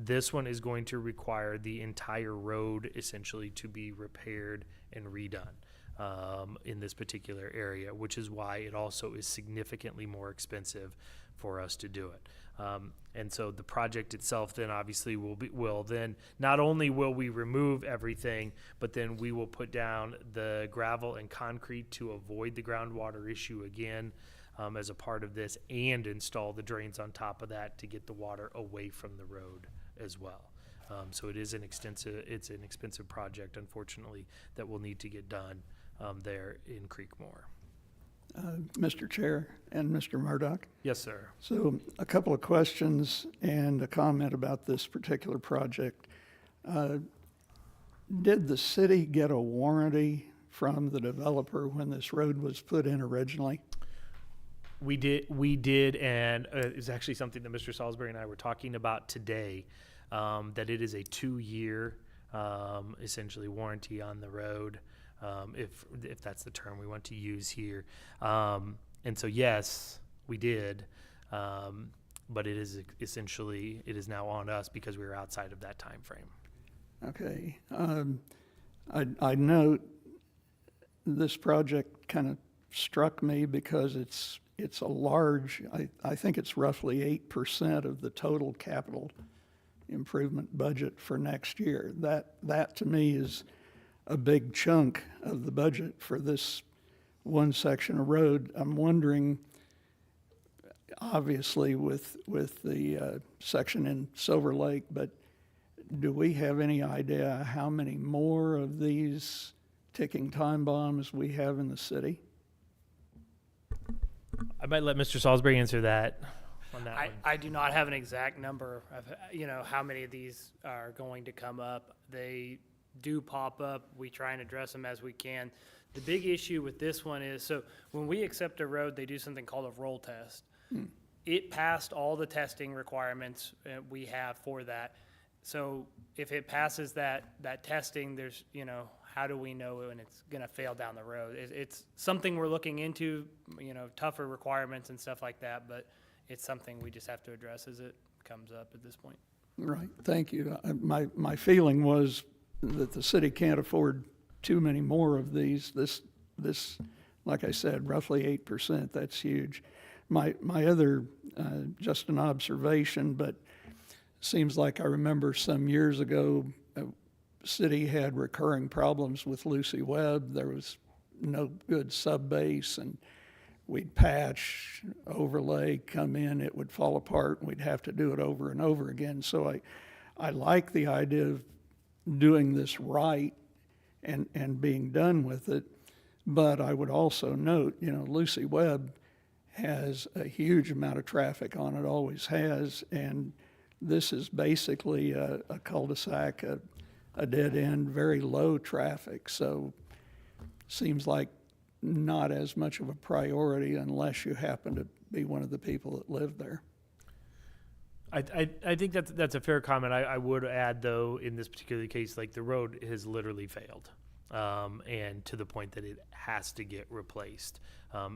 This one is going to require the entire road essentially to be repaired and redone in this particular area, which is why it also is significantly more expensive for us to do it. And so the project itself then obviously will then not only will we remove everything, but then we will put down the gravel and concrete to avoid the groundwater issue again as a part of this, and install the drains on top of that to get the water away from the road as well. So it's an expensive project, unfortunately, that will need to get done there in Creekmore. Mr. Chair and Mr. Murdoch. Yes, sir. So a couple of questions and a comment about this particular project. Did the city get a warranty from the developer when this road was put in originally? We did, and it's actually something that Mr. Salisbury and I were talking about today, that it is a 2-year, essentially warranty on the road, if that's the term we want to use here. And so, yes, we did, but it is essentially, it is now on us because we were outside of that time frame. Okay. I note this project kind of struck me because it's a large, I think it's roughly 8% of the total capital improvement budget for next year. That to me is a big chunk of the budget for this one section of road. I'm wondering, obviously with the section in Silver Lake, but do we have any idea how many more of these ticking time bombs we have in the city? I might let Mr. Salisbury answer that on that one. I do not have an exact number of, how many of these are going to come up. They do pop up. We try and address them as we can. The big issue with this one is, so when we accept a road, they do something called a roll test. It passed all the testing requirements we have for that. So if it passes that testing, there's, how do we know when it's going to fail down the road? It's something we're looking into, tougher requirements and stuff like that, but it's something we just have to address as it comes up at this point. Right, thank you. My feeling was that the city can't afford too many more of these. This, like I said, roughly 8%, that's huge. My other, just an observation, but seems like I remember some years ago, city had recurring problems with Lucy Webb. There was no good sub-base, and we'd patch, overlay, come in, it would fall apart, and we'd have to do it over and over again. So I like the idea of doing this right and being done with it, but I would also note, Lucy Webb has a huge amount of traffic on it, always has, and this is basically a cul-de-sac, a dead end, very low traffic, so seems like not as much of a priority unless you happen to be one of the people that live there. I think that's a fair comment. I would add, though, in this particular case, like the road has literally failed, and to the point that it has to get replaced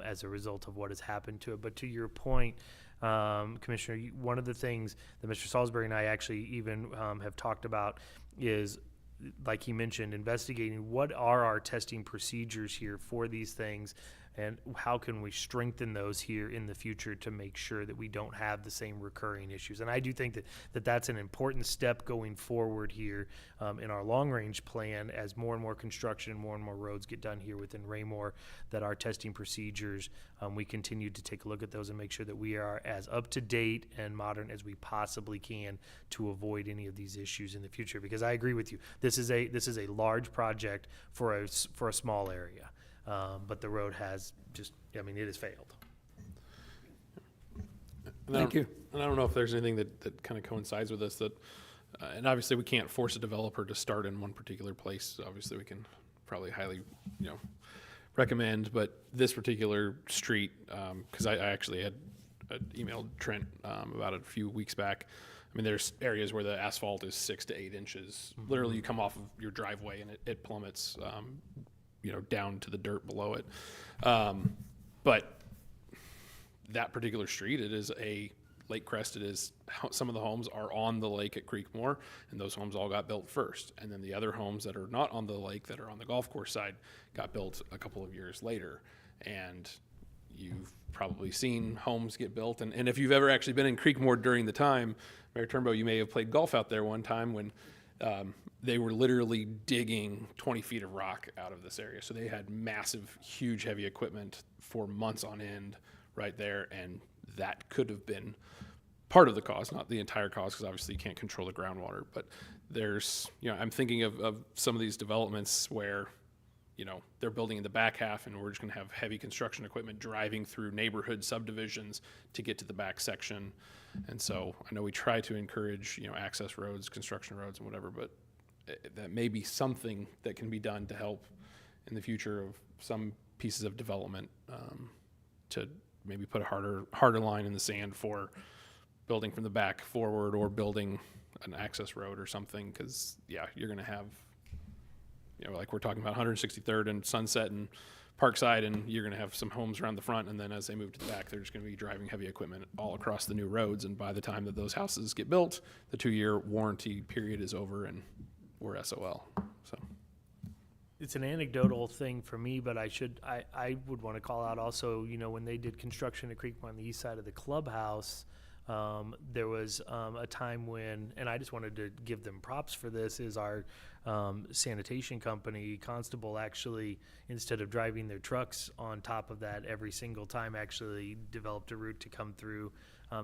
as a result of what has happened to it. But to your point, Commissioner, one of the things that Mr. Salisbury and I actually even have talked about is, like he mentioned, investigating what are our testing procedures here for these things, and how can we strengthen those here in the future to make sure that we don't have the same recurring issues. And I do think that that's an important step going forward here in our long-range plan as more and more construction, more and more roads get done here within Raymore, that our testing procedures, we continue to take a look at those and make sure that we are as up-to-date and modern as we possibly can to avoid any of these issues in the future. Because I agree with you, this is a large project for a small area. But the road has it has failed. Thank you. And I don't know if there's anything that kind of coincides with this, that, and obviously we can't force a developer to start in one particular place. Obviously we can probably highly, recommend, but this particular street, because I actually had emailed Trent about it a few weeks back. I mean, there's areas where the asphalt is 6 to 8 inches. Literally, you come off of your driveway and it plummets, down to the dirt below it. But that particular street, it is a lake crest. It is, some of the homes are on the lake at Creekmore, and those homes all got built first. And then the other homes that are not on the lake, that are on the golf course side, got built a couple of years later. And you've probably seen homes get built. And if you've ever actually been in Creekmore during the time, Mayor Turnbow, you may have played golf out there one time when they were literally digging 20 feet of rock out of this area. So they had massive, huge, heavy equipment for months on end right there. And that could have been part of the cause, not the entire cause, because obviously you can't control the groundwater. But there's, I'm thinking of some of these developments where, they're building in the back half and we're just going to have heavy construction equipment driving through neighborhood subdivisions to get to the back section. And so I know we try to encourage, access roads, construction roads and whatever, but that may be something that can be done to help in the future of some pieces of development, to maybe put a harder line in the sand for building from the back forward, or building an access road or something. Because you're going to have, like we're talking about 163rd and Sunset and Parkside, and you're going to have some homes around the front, and then as they move to the back, they're just going to be driving heavy equipment all across the new roads. And by the time that those houses get built, the 2-year warranty period is over and we're SOL. So It's an anecdotal thing for me, but I would want to call out also, when they did construction at Creekmore on the east side of the clubhouse, There was a time when, and I just wanted to give them props for this, is our sanitation company, Constable, actually, instead of driving their trucks on top of that every single time, actually developed a route to come through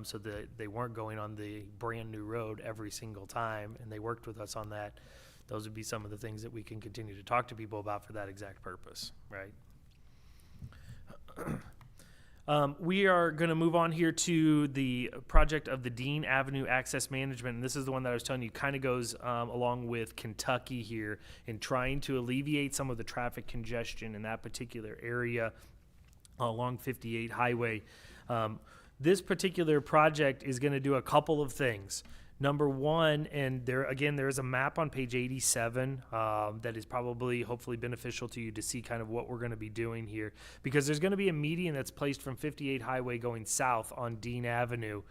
so that they weren't going on the brand new road every single time, and they worked with us on that. Those would be some of the things that we can continue to talk to people about for that exact purpose, right? We are going to move on here to the project of the Dean Avenue Access Management. And this is the one that I was telling you kind of goes along with Kentucky here in trying to alleviate some of the traffic congestion in that particular area along 58 Highway. This particular project is going to do a couple of things. Number one, and there is a map on page 87 that is probably hopefully beneficial to you to see kind of what we're going to be doing here, because there's going to be a median that's placed from 58 Highway going south on Dean Avenue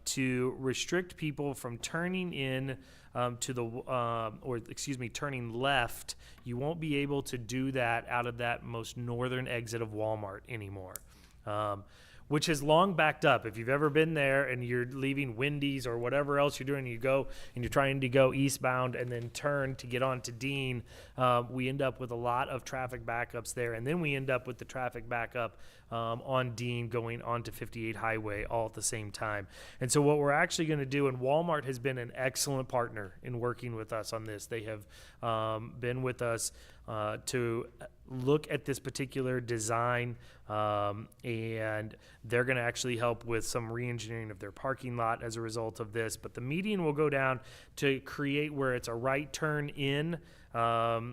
to restrict people from turning in to the, turning left. You won't be able to do that out of that most northern exit of Walmart anymore. Which has long backed up. If you've ever been there and you're leaving Wendy's or whatever else you're doing, you go and you're trying to go eastbound and then turn to get onto Dean, we end up with a lot of traffic backups there. And then we end up with the traffic backup on Dean going onto 58 Highway all at the same time. And so what we're actually going to do, and Walmart has been an excellent partner in working with us on this. They have been with us to look at this particular design, and they're going to actually help with some re-engineering of their parking lot as a result of this. But the median will go down to create where it's a right turn in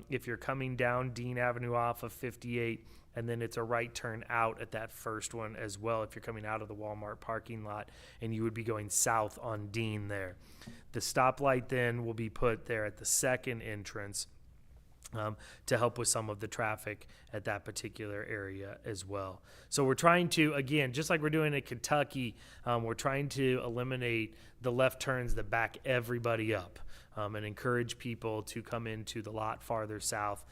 if you're coming down Dean Avenue off of 58, and then it's a right turn out at that first one as well if you're coming out of the Walmart parking lot, and you would be going south on Dean there. The stoplight then will be put there at the second entrance to help with some of the traffic at that particular area as well. So we're trying to, again, just like we're doing in Kentucky, we're trying to eliminate the left turns that back everybody up and encourage people to come into the lot farther south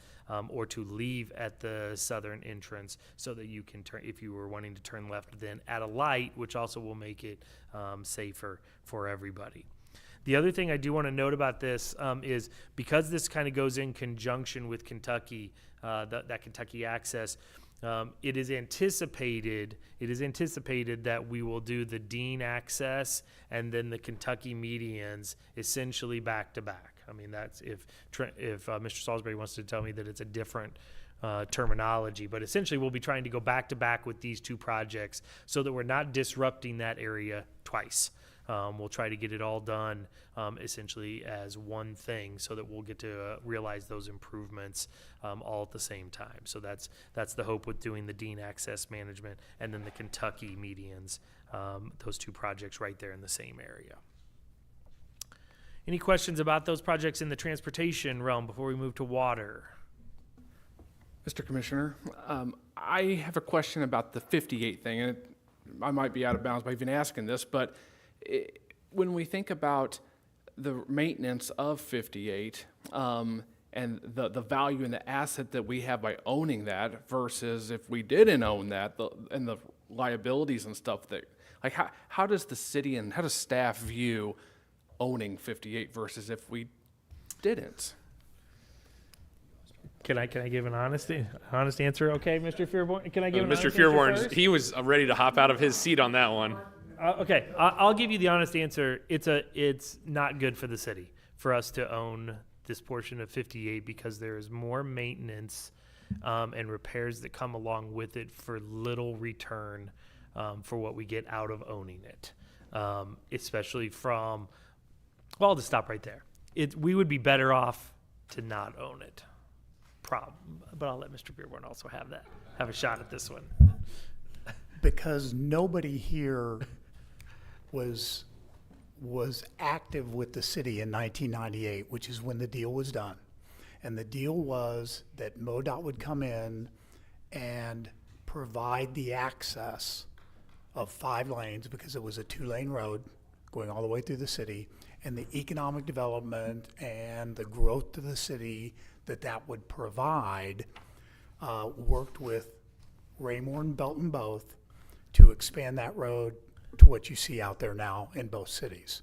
or to leave at the southern entrance so that you can turn, if you were wanting to turn left then at a light, which also will make it safer for everybody. The other thing I do want to note about this is because this kind of goes in conjunction with Kentucky, that Kentucky access, it is anticipated that we will do the Dean access and then the Kentucky medians essentially back to back. I mean, that's if Mr. Salisbury wants to tell me that it's a different terminology, but essentially we'll be trying to go back to back with these two projects so that we're not disrupting that area twice. We'll try to get it all done essentially as one thing so that we'll get to realize those improvements all at the same time. So that's the hope with doing the Dean Access Management and then the Kentucky medians, those two projects right there in the same area. Any questions about those projects in the transportation realm before we move to water? Mr. Commissioner, I have a question about the 58 thing, and I might be out of bounds by even asking this, but when we think about the maintenance of 58 and the value and the asset that we have by owning that versus if we didn't own that and the liabilities and stuff that, like how does the city and how does staff view owning 58 versus if we didn't? Can I give an honest answer? Okay, Mr. Fearborn. Can I give an Mr. honest answer Fearborn, first? he was ready to hop out of his seat on that one. Okay, I'll give you the honest answer. It's not good for the city for us to own this portion of 58 because there is more maintenance and repairs that come along with it for little return for what we get out of owning it, especially from. Well, I'll just stop right there. We would be better off to not own it. But I'll let Mr. Beerborn also have a shot at this one. Because nobody here was active with the city in 1998, which is when the deal was done. And the deal was that MoDOT would come in and provide the access of 5 lanes because it was a 2-lane road going all the way through the city, and the economic development and the growth to the city that would provide worked with Raymore and Belton both to expand that road to what you see out there now in both cities.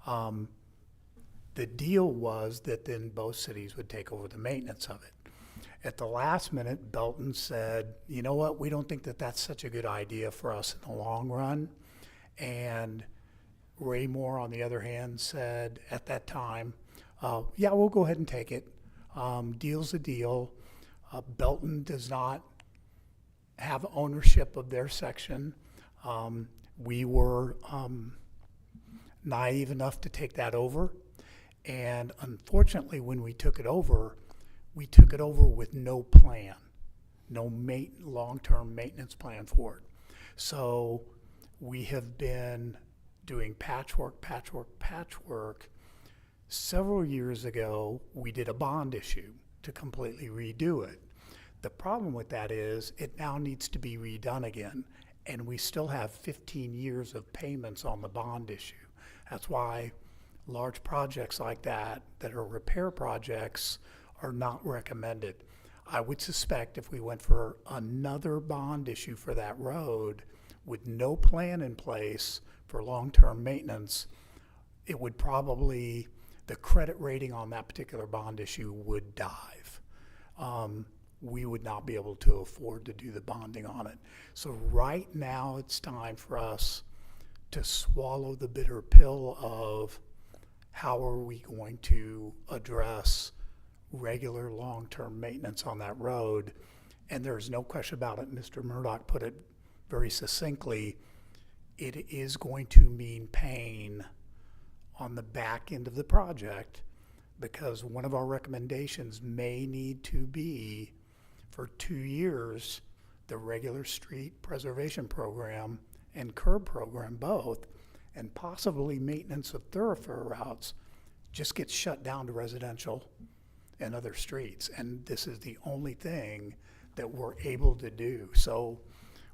The deal was that then both cities would take over the maintenance of it. At the last minute, Belton said, you know what, we don't think that that's such a good idea for us in the long run. And Raymore, on the other hand, said at that time, yeah, we'll go ahead and take it. Deal's a deal. Belton does not have ownership of their section. We were naive enough to take that over. And unfortunately, when we took it over with no plan, no long-term maintenance plan for it. So we have been doing patchwork. Several years ago, we did a bond issue to completely redo it. The problem with that is it now needs to be redone again, and we still have 15 years of payments on the bond issue. That's why large projects like that are repair projects are not recommended. I would suspect if we went for another bond issue for that road with no plan in place for long-term maintenance, it would probably, the credit rating on that particular bond issue would dive. We would not be able to afford to do the bonding on it. So right now it's time for us to swallow the bitter pill of how are we going to address regular long-term maintenance on that road. And there's no question about it. Mr. Murdoch put it very succinctly. It is going to mean pain on the back end of the project, because one of our recommendations may need to be for 2 years, the regular street preservation program and curb program both, and possibly maintenance of thoroughfare routes just gets shut down to residential and other streets. And this is the only thing that we're able to do. So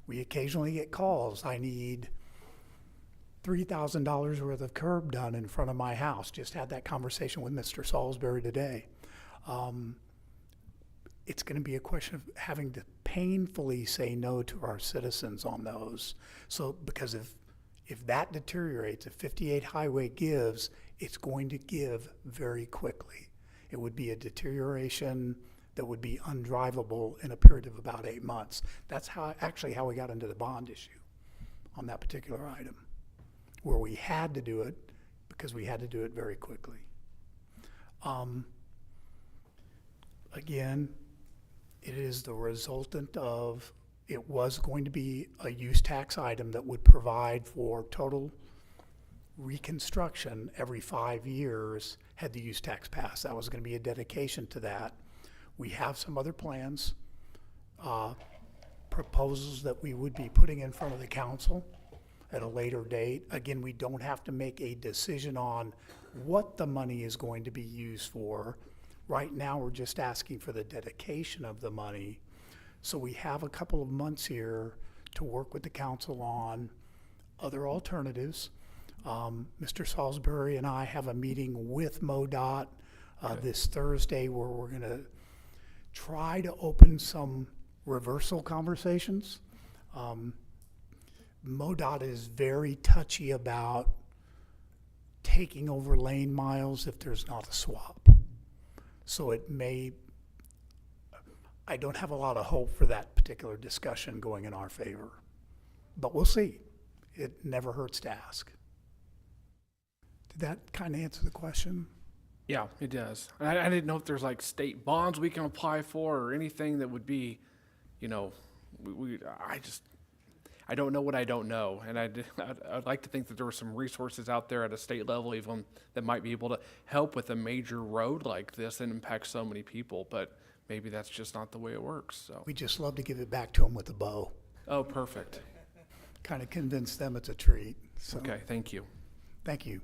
we occasionally get calls, I need $3,000 worth of curb done in front of my house. Just had that conversation with Mr. Salisbury today. It's going to be a question of having to painfully say no to our citizens on those. So, because if that deteriorates, if 58 highway gives, it's going to give very quickly. It would be a deterioration that would be undrivable in a period of about 8 months. That's how we got into the bond issue on that particular item, where we had to do it because we had to do it very quickly. Again, it is the resultant of, it was going to be a use tax item that would provide for total reconstruction every 5 years had the use tax passed. That was going to be a dedication to that. We have some other plans, proposals that we would be putting in front of the council at a later date. Again, we don't have to make a decision on what the money is going to be used for. Right now, we're just asking for the dedication of the money. So we have a couple of months here to work with the council on other alternatives. Mr. Salisbury and I have a meeting with MoDOT this Thursday where we're going to try to open some reversal conversations. MoDOT is very touchy about taking over lane miles if there's not a swap. So I don't have a lot of hope for that particular discussion going in our favor, but we'll see. It never hurts to ask. Did that kind of answer the question? Yeah, it does. I didn't know if there's like state bonds we can apply for or anything that would be, I don't know what I don't know. And I'd like to think that there were some resources out there at a state level even that might be able to help with a major road like this that impacts so many people, but maybe that's just not the way it works, so. We just love to give it back to them with a bow. Oh, perfect. Kind of convince them it's a treat. So, Okay, thank you. thank you.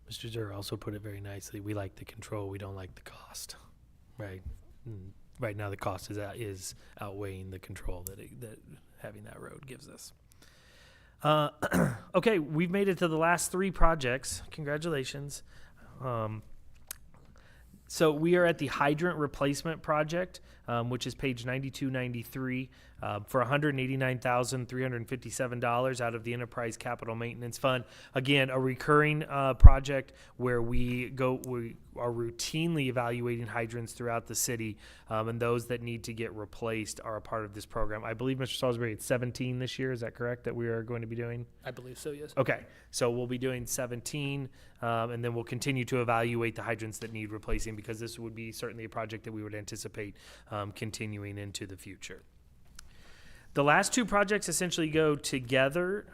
Mr. Zur also put it very nicely. We like the control. We don't like the cost, right? Right now, the cost is outweighing the control that having that road gives us. Okay, we've made it to the last 3 projects. Congratulations. So we are at the hydrant replacement project. which is page 9293, for $189,357 out of the Enterprise Capital Maintenance Fund. Again, a recurring project where we are routinely evaluating hydrants throughout the city, and those that need to get replaced are a part of this program. I believe, Mr. Salisbury, it's 17 this year. Is that correct that we are going to be doing? I believe so, yes. Okay, so we'll be doing 17, and then we'll continue to evaluate the hydrants that need replacing, because this would be certainly a project that we would anticipate continuing into the future. The last two projects essentially go together.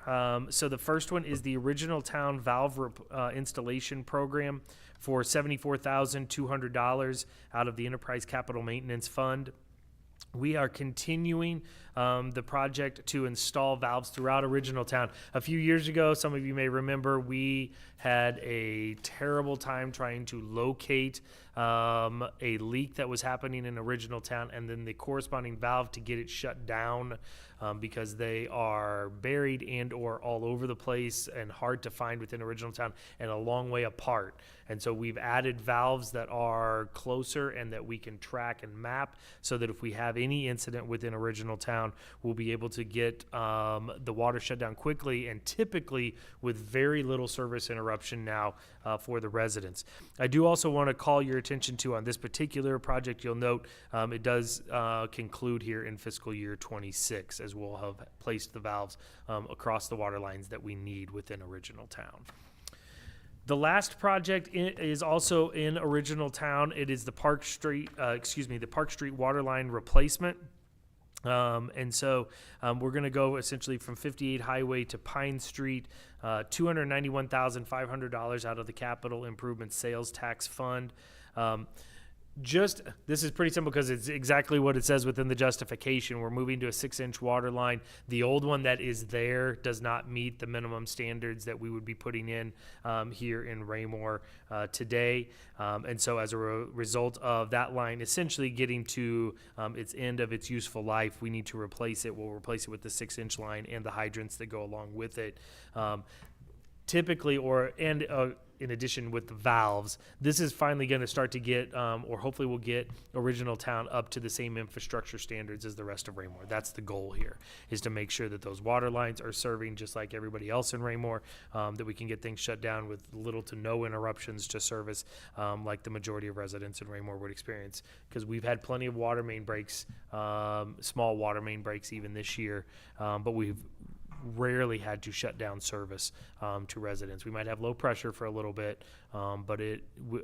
So the first one is the Original Town Valve Installation Program for $74,200 out of the Enterprise Capital Maintenance Fund. We are continuing the project to install valves throughout Original Town. A few years ago, some of you may remember, we had a terrible time trying to locate a leak that was happening in Original Town, and then the corresponding valve to get it shut down, because they are buried and or all over the place and hard to find within Original Town and a long way apart. And so we've added valves that are closer and that we can track and map, so that if we have any incident within Original Town, we'll be able to get the water shut down quickly, and typically with very little service interruption now for the residents. I do also want to call your attention to, on this particular project, you'll note it does conclude here in fiscal year 26, as we'll have placed the valves across the water lines that we need within Original Town. The last project is also in Original Town. It is the Park Street water line replacement. And so we're going to go essentially from 58 Highway to Pine Street, $291,500 out of the Capital Improvement Sales Tax Fund. This is pretty simple because it's exactly what it says within the justification. We're moving to a 6-inch water line. The old one that is there does not meet the minimum standards that we would be putting in here in Raymore today. And so as a result of that line essentially getting to its end of its useful life, we need to replace it. We'll replace it with the 6-inch line and the hydrants that go along with it. Typically, in addition with the valves, this is finally going to start to get, or hopefully we'll get Original Town up to the same infrastructure standards as the rest of Raymore. That's the goal here, is to make sure that those water lines are serving just like everybody else in Raymore, that we can get things shut down with little to no interruptions to service, like the majority of residents in Raymore would experience. Because we've had plenty of water main breaks, small water main breaks even this year, but we've rarely had to shut down service to residents. We might have low pressure for a little bit, but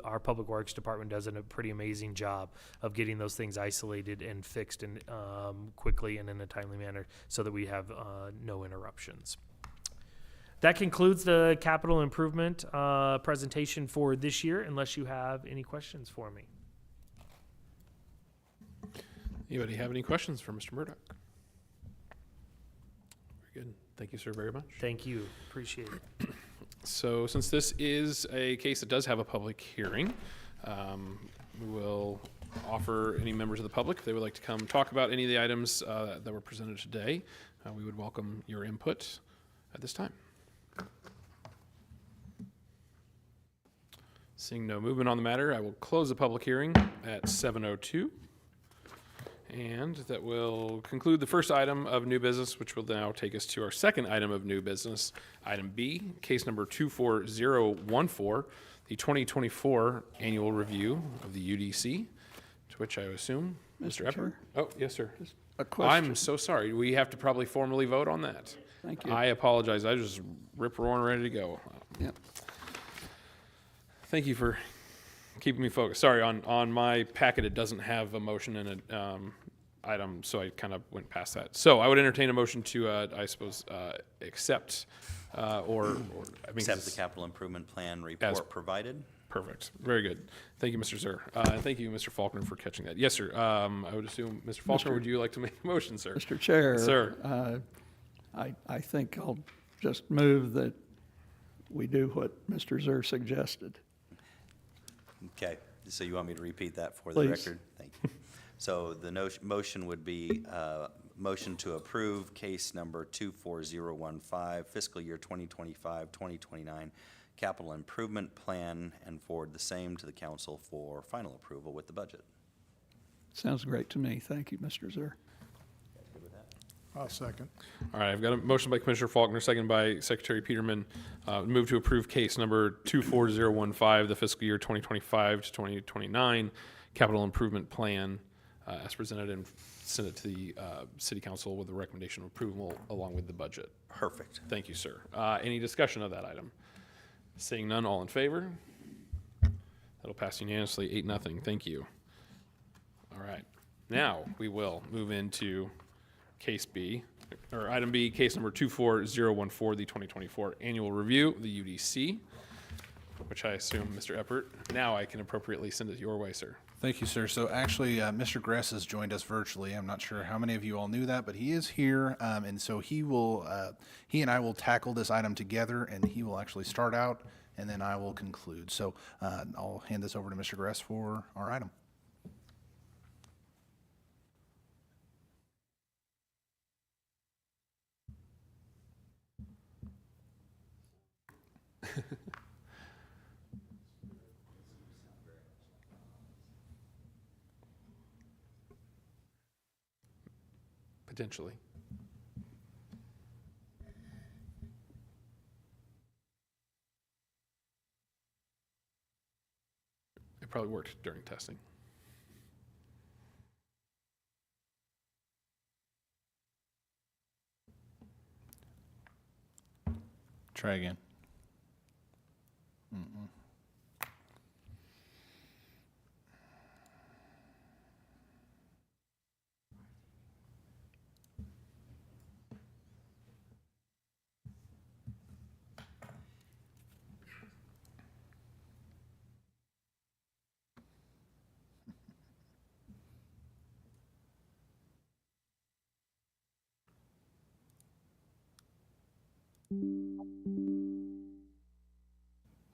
our Public Works Department does a pretty amazing job of getting those things isolated and fixed and quickly and in a timely manner, so that we have no interruptions. That concludes the capital improvement presentation for this year, unless you have any questions for me. Anybody have any questions for Mr. Murdoch? Very good. Thank you, sir, very much. Thank you. Appreciate it. So since this is a case that does have a public hearing, we will offer any members of the public, if they would like to come talk about any of the items that were presented today. We would welcome your input at this time. Seeing no movement on the matter, I will close the public hearing at 7:02. And that will conclude the first item of new business, which will now take us to our second item of new business, item B, case number 24014, the 2024 annual review of the UDC, to which I assume Mr. Epper. Chair? Oh, yes, sir. A question. I'm so sorry. We have to probably formally vote on that. Thank you. I apologize. I was just rip-roaring ready to go. Yep. Thank you for keeping me focused. Sorry, on my packet, it doesn't have a motion in it, item, so I kind of went past that. So I would entertain a motion to, I suppose, accept, Accept the capital improvement plan report provided. Perfect. Very good. Thank you, Mr. Zer. And thank you, Mr. Faulkner, for catching that. Yes, sir. I would assume, Mr. Faulkner, would you like to make a motion, sir? Mr. Chair. Sir. I think I'll just move that we do what Mr. Zer suggested. Okay, so you want me to repeat that for the Please. record? Thank you. So the motion would be motion to approve case number 24015, fiscal year 2025-2029 capital improvement plan, and forward the same to the council for final approval with the budget. Sounds great to me. Thank you, Mr. Zur. I'll second. All right, I've got a motion by Commissioner Faulkner, second by Secretary Peterman. Move to approve case number 24015, the fiscal year 2025 to 2029 capital improvement plan as presented, and send it to the City Council with a recommendation of approval along with the budget. Perfect. Thank you, sir. Any discussion of that item? Seeing none, all in favor? That'll pass unanimously, 8-0. Thank you. All right. Now we will move into case B, or item B, case number 24014, the 2024 annual review of the UDC, which I assume, Mr. Eppert, now I can appropriately send it your way, sir. Thank you, sir. So actually, Mr. Gress has joined us virtually. I'm not sure how many of you all knew that, but he is here, and so he and I will tackle this item together, and he will actually start out, and then I will conclude. So I'll hand this over to Mr. Gress for our item. Potentially. It probably worked during testing. Try again.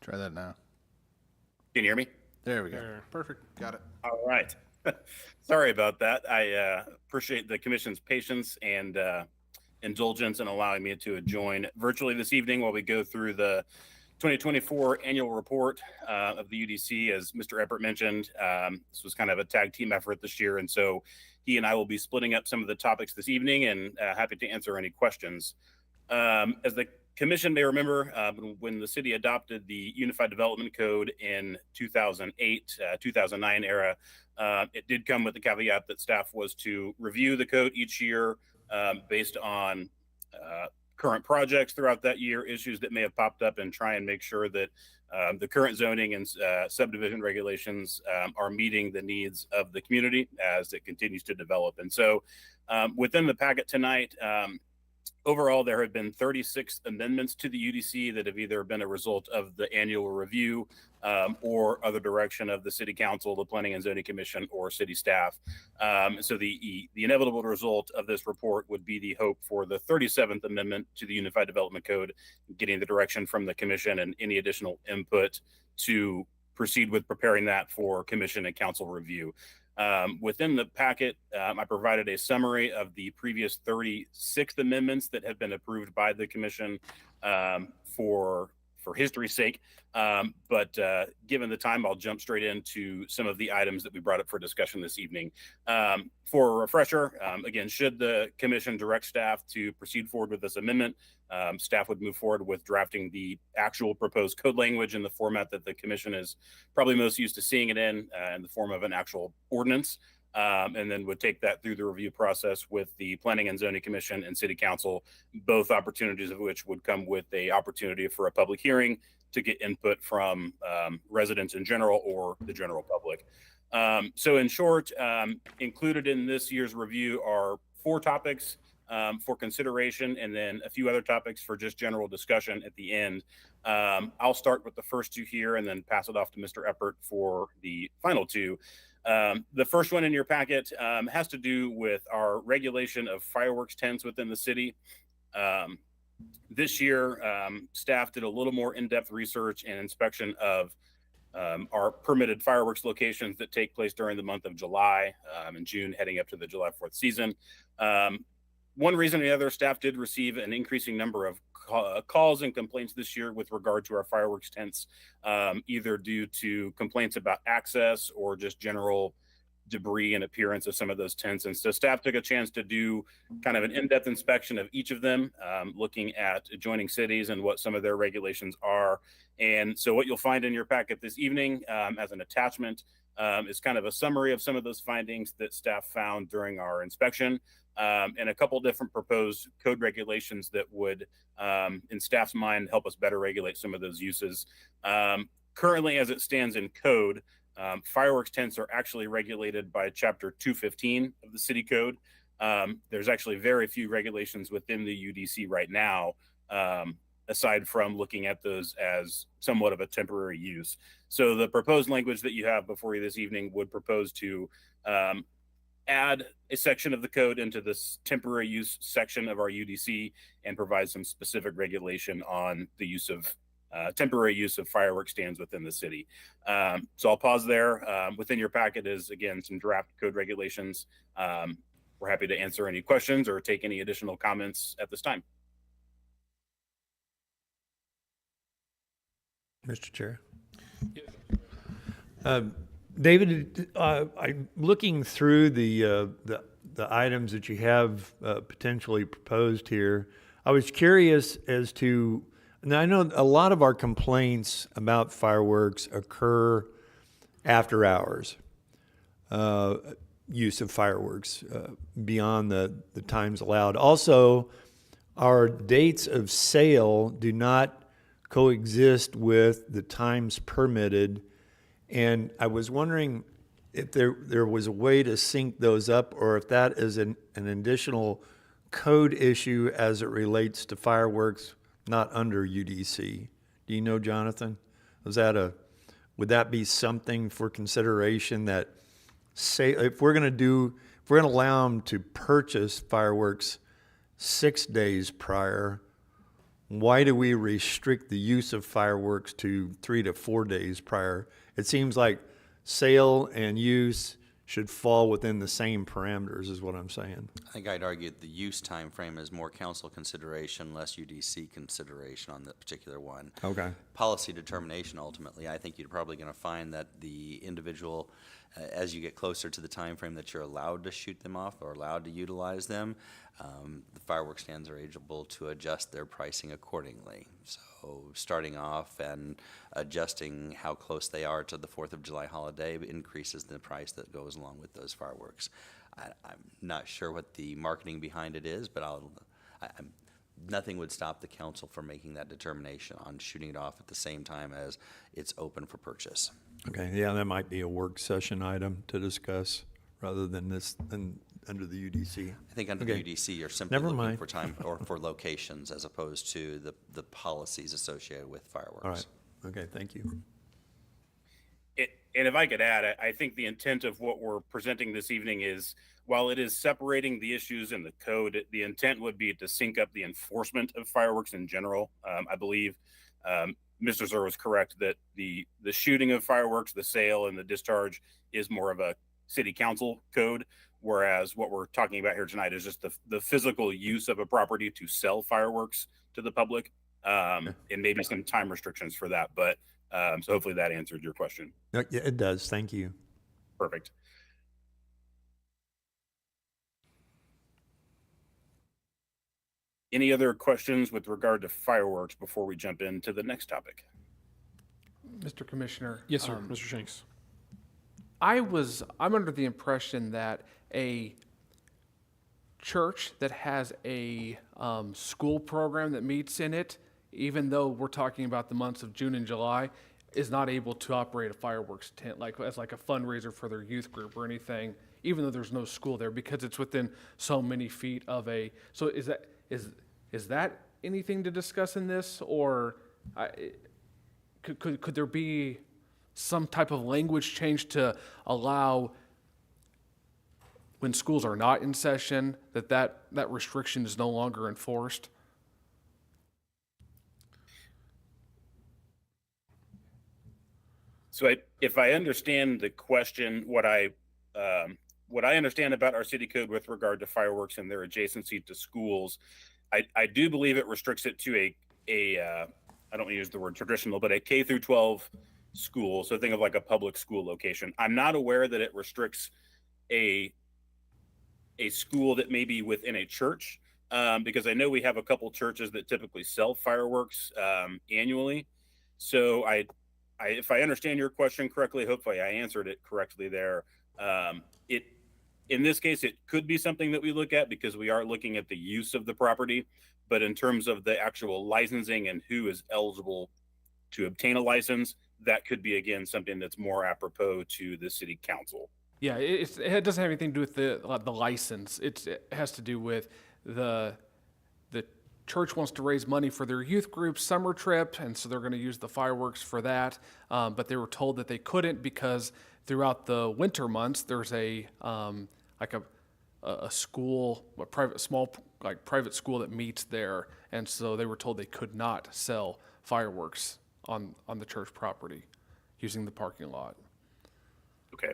Try that now. Can you hear me? There we go. There. Perfect. Got it. All right. Sorry about that. I appreciate the commission's patience and indulgence in allowing me to join virtually this evening while we go through the 2024 annual report of the UDC. As Mr. Eppert mentioned, this was kind of a tag team effort this year, and so he and I will be splitting up some of the topics this evening, and happy to answer any questions. As the Commission may remember, when the city adopted the Unified Development Code in 2008, 2009 era, it did come with the caveat that staff was to review the code each year based on current projects throughout that year, issues that may have popped up, and try and make sure that the current zoning and subdivision regulations are meeting the needs of the community as it continues to develop. And so within the packet tonight, overall, there have been 36 amendments to the UDC that have either been a result of the annual review or other direction of the City Council, the Planning and Zoning Commission, or city staff. So the inevitable result of this report would be the hope for the 37th Amendment to the Unified Development Code, getting the direction from the Commission and any additional input to proceed with preparing that for Commission and Council review. Within the packet, I provided a summary of the previous 36 amendments that have been approved by the Commission for history's sake. But given the time, I'll jump straight into some of the items that we brought up for discussion this evening. For a refresher, again, should the Commission direct staff to proceed forward with this amendment, staff would move forward with drafting the actual proposed code language in the format that the Commission is probably most used to seeing it in the form of an actual ordinance. And then would take that through the review process with the Planning and Zoning Commission and City Council, both opportunities of which would come with a opportunity for a public hearing to get input from residents in general or the general public. So in short, included in this year's review are 4 topics for consideration, and then a few other topics for just general discussion at the end. I'll start with the first 2 here and then pass it off to Mr. Eppert for the final 2. The first one in your packet has to do with our regulation of fireworks tents within the city. This year, staff did a little more in-depth research and inspection of our permitted fireworks locations that take place during the month of July and June, heading up to the July 4th season. One reason or the other, staff did receive an increasing number of calls and complaints this year with regard to our fireworks tents, either due to complaints about access or just general debris and appearance of some of those tents. And so staff took a chance to do kind of an in-depth inspection of each of them, looking at adjoining cities and what some of their regulations are. And so what you'll find in your packet this evening as an attachment is kind of a summary of some of those findings that staff found during our inspection, and a couple different proposed code regulations that would, in staff's mind, help us better regulate some of those uses. Currently, as it stands in code, fireworks tents are actually regulated by Chapter 215 of the City Code. There's actually very few regulations within the UDC right now, aside from looking at those as somewhat of a temporary use. So the proposed language that you have before you this evening would propose to add a section of the code into this temporary use section of our UDC and provide some specific regulation on the use of temporary use of fireworks stands within the city. So I'll pause there. Within your packet is, again, some draft code regulations. We're happy to answer any questions or take any additional comments at this time. Mr. Chair. David, I'm looking through the items that you have potentially proposed here. I was curious as to, and I know a lot of our complaints about fireworks occur after hours, use of fireworks beyond the times allowed. Also, our dates of sale do not coexist with the times permitted. And I was wondering if there was a way to sync those up, or if that is an additional code issue as it relates to fireworks not under UDC. Do you know, Jonathan? Would that be something for consideration, that say if we're going to allow them to purchase fireworks 6 days prior, why do we restrict the use of fireworks to 3 to 4 days prior? It seems like sale and use should fall within the same parameters, is what I'm saying. I think I'd argue the use time frame is more council consideration, less UDC consideration on that particular one. Okay. Policy determination, ultimately, I think you're probably going to find that the individual, as you get closer to the time frame that you're allowed to shoot them off or allowed to utilize them, the fireworks stands are able to adjust their pricing accordingly. So starting off and adjusting how close they are to the 4th of July holiday increases the price that goes along with those fireworks. I'm not sure what the marketing behind it is, but nothing would stop the council from making that determination on shooting it off at the same time as it's open for purchase. Okay, yeah, that might be a work session item to discuss rather than under the UDC. I think under Okay. the UDC, you're simply Never looking mind. for time or for locations as opposed to the policies associated with fireworks. All right, okay, thank you. And if I could add, I think the intent of what we're presenting this evening is, while it is separating the issues in the code, the intent would be to sync up the enforcement of fireworks in general. I believe Mr. Zur was correct that the shooting of fireworks, the sale and the discharge is more of a city council code, whereas what we're talking about here tonight is just the physical use of a property to sell fireworks to the public, and maybe some time restrictions for that. But so hopefully that answered your question. Yeah, it does, thank you. Perfect. Any other questions with regard to fireworks before we jump into the next topic? Mr. Commissioner. Yes, sir. Mr. Shanks. I'm under the impression that a church that has a school program that meets in it, even though we're talking about the months of June and July, is not able to operate a fireworks tent as a fundraiser for their youth group or anything, even though there's no school there, because it's within so many feet of a. So is that anything to discuss in this, or could there be some type of language change to allow, when schools are not in session, that restriction is no longer enforced? So if I understand the question, what I understand about our city code with regard to fireworks and their adjacency to schools, I do believe it restricts it to a I don't use the word traditional, but a K through 12 school. So think of like a public school location. I'm not aware that it restricts a school that may be within a church, because I know we have a couple churches that typically sell fireworks annually. So if I understand your question correctly, hopefully I answered it correctly there. In this case, it could be something that we look at because we are looking at the use of the property. But in terms of the actual licensing and who is eligible to obtain a license, that could be, again, something that's more apropos to the city council. Yeah, it doesn't have anything to do with the license. It has to do with the church wants to raise money for their youth group summer trip, and so they're going to use the fireworks for that. But they were told that they couldn't because throughout the winter months there's a school, a private school that meets there, and so they were told they could not sell fireworks on the church property using the parking lot. Okay.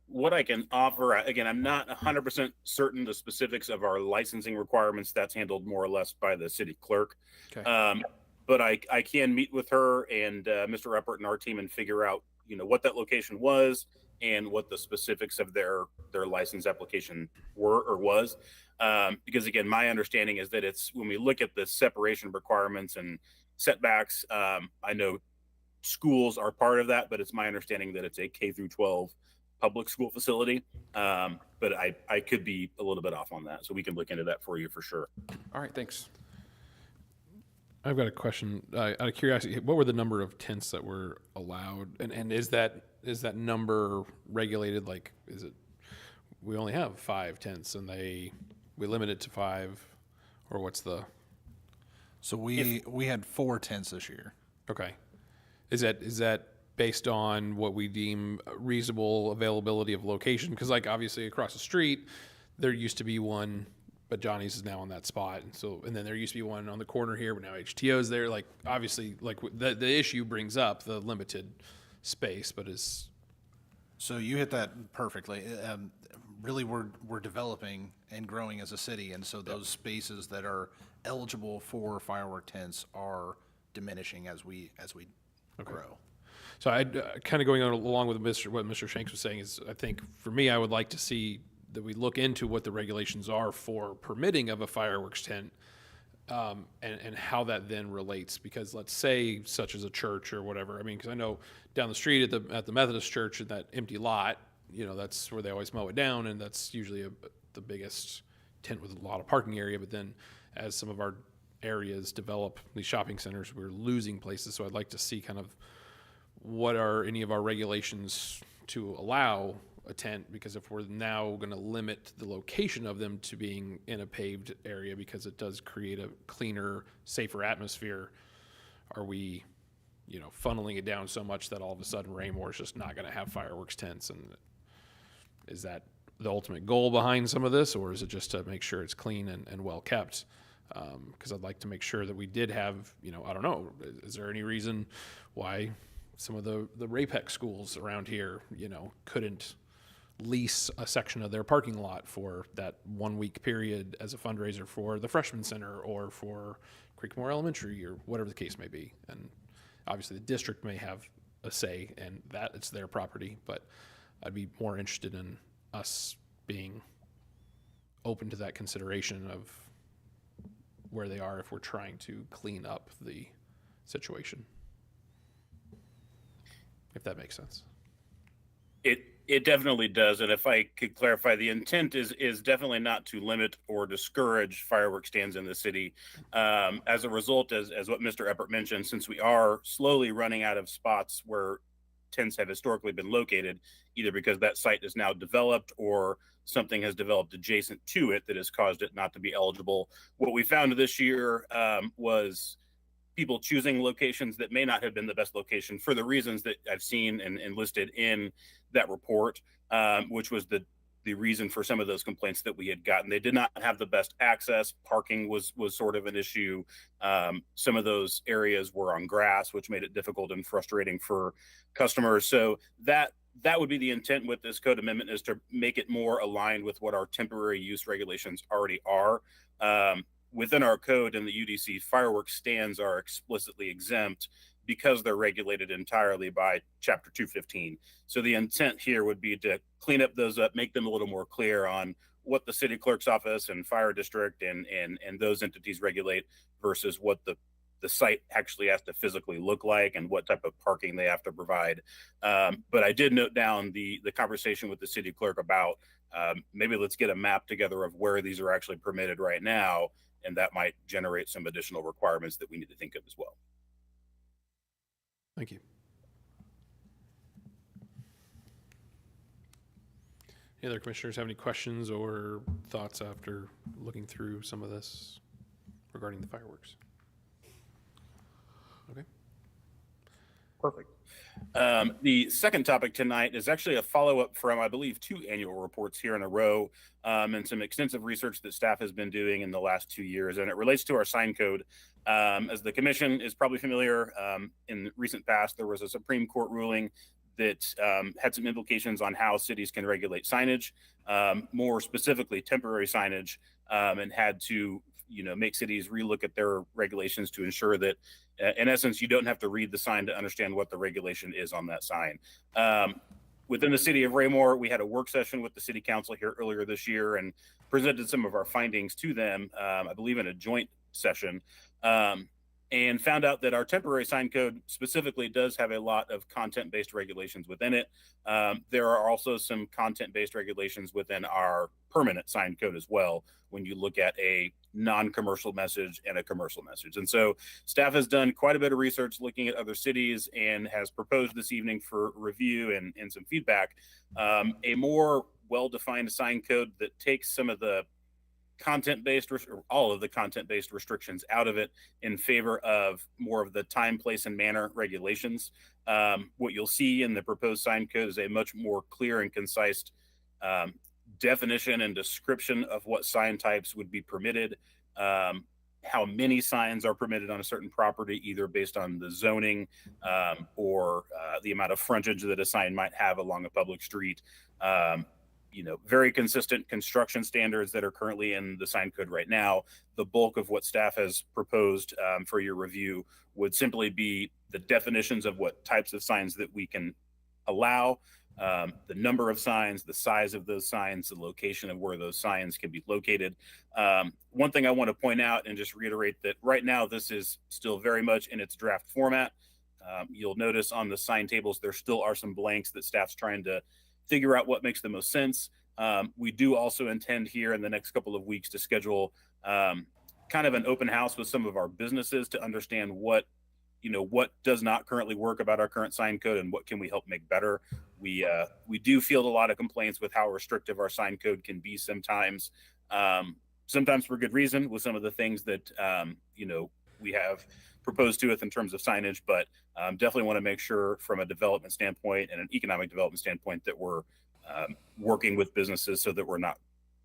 What I can offer, again, I'm not 100% certain the specifics of our licensing requirements. That's handled more or less by the city clerk. Okay. But I can meet with her and Mr. Eppert and our team and figure out, what that location was and what the specifics of their license application were or was. Because again, my understanding is that it's when we look at the separation requirements and setbacks, I know schools are part of that, but it's my understanding that it's a K through 12 public school facility. But I could be a little bit off on that. So we can look into that for you for sure. All right, thanks. I've got a question. Out of curiosity, what were the number of tents that were allowed? And is that number regulated? Like, is it, we only have 5 tents and we limit it to 5, or what's the? So we had 4 tents this year. Okay. Is that based on what we deem reasonable availability of location? Because obviously across the street, there used to be one, but Johnny's is now on that spot. And then there used to be one on the corner here, but now HTO's there. Obviously, the issue brings up the limited space, but is. So you hit that perfectly. Really, we're developing and growing as a city, and so those spaces that are eligible for firework tents are diminishing as we grow. So I kind of going on along with what Mr. Shanks was saying is, I think for me, I would like to see that we look into what the regulations are for permitting of a fireworks tent, and how that then relates. Because let's say such as a church or whatever. I mean, because I know down the street at the Methodist church in that empty lot, that's where they always mow it down, and that's usually the biggest tent with a lot of parking area. But then as some of our areas develop these shopping centers, we're losing places. So I'd like to see kind of what are any of our regulations to allow a tent, because if we're now going to limit the location of them to being in a paved area because it does create a cleaner, safer atmosphere, are we, funneling it down so much that all of a sudden Raymore is just not going to have fireworks tents? And is that the ultimate goal behind some of this, or is it just to make sure it's clean and well kept? Because I'd like to make sure that we did have, I don't know, is there any reason why some of the RAPEC schools around here, couldn't lease a section of their parking lot for that 1 week period as a fundraiser for the freshman center or for Creekmore Elementary or whatever the case may be? And obviously the district may have a say and that it's their property, but I'd be more interested in us being open to that consideration of where they are if we're trying to clean up the situation. If that makes sense. It definitely does. And if I could clarify, the intent is definitely not to limit or discourage fireworks stands in the city. As a result, as what Mr. Eppert mentioned, since we are slowly running out of spots where tents have historically been located, either because that site is now developed or something has developed adjacent to it that has caused it not to be eligible. What we found this year was people choosing locations that may not have been the best location for the reasons that I've seen and listed in that report, which was the reason for some of those complaints that we had gotten. They did not have the best access. Parking was sort of an issue. Some of those areas were on grass, which made it difficult and frustrating for customers. So that would be the intent with this code amendment, is to make it more aligned with what our temporary use regulations already are. Within our code in the UDC, fireworks stands are explicitly exempt because they're regulated entirely by Chapter 215. So the intent here would be to clean up those up, make them a little more clear on what the city clerk's office and fire district and those entities regulate versus what the site actually has to physically look like and what type of parking they have to provide. But I did note down the conversation with the city clerk about maybe let's get a map together of where these are actually permitted right now, and that might generate some additional requirements that we need to think of as well. Thank you. Any other commissioners have any questions or thoughts after looking through some of this regarding the fireworks? Okay. Perfect. The second topic tonight is actually a follow-up from, I believe, 2 annual reports here in a row, and some extensive research that staff has been doing in the last 2 years, and it relates to our sign code. As the commission is probably familiar, in the recent past, there was a Supreme Court ruling that had some implications on how cities can regulate signage, more specifically temporary signage, and had to make cities relook at their regulations to ensure that, in essence, you don't have to read the sign to understand what the regulation is on that sign. Within the city of Raymore, we had a work session with the city council here earlier this year and presented some of our findings to them, I believe in a joint session, and found out that our temporary sign code specifically does have a lot of content-based regulations within it. There are also some content-based regulations within our permanent sign code as well when you look at a non-commercial message and a commercial message. And so staff has done quite a bit of research looking at other cities and has proposed this evening for review and some feedback, a more well-defined sign code that takes some of the content-based or all of the content-based restrictions out of it in favor of more of the time, place, and manner regulations. What you'll see in the proposed sign code is a much more clear and concise definition and description of what sign types would be permitted, how many signs are permitted on a certain property, either based on the zoning or the amount of frontage that a sign might have along a public street. Very consistent construction standards that are currently in the sign code right now. The bulk of what staff has proposed for your review would simply be the definitions of what types of signs that we can allow, the number of signs, the size of those signs, the location of where those signs can be located. One thing I want to point out and just reiterate that right now this is still very much in its draft format. You'll notice on the sign tables there still are some blanks that staff's trying to figure out what makes the most sense. We do also intend here in the next couple of weeks to schedule kind of an open house with some of our businesses to understand what does not currently work about our current sign code and what can we help make better. We do field a lot of complaints with how restrictive our sign code can be sometimes, sometimes for good reason with some of the things that, we have proposed to it in terms of signage, but definitely want to make sure from a development standpoint and an economic development standpoint that we're working with businesses so that we're not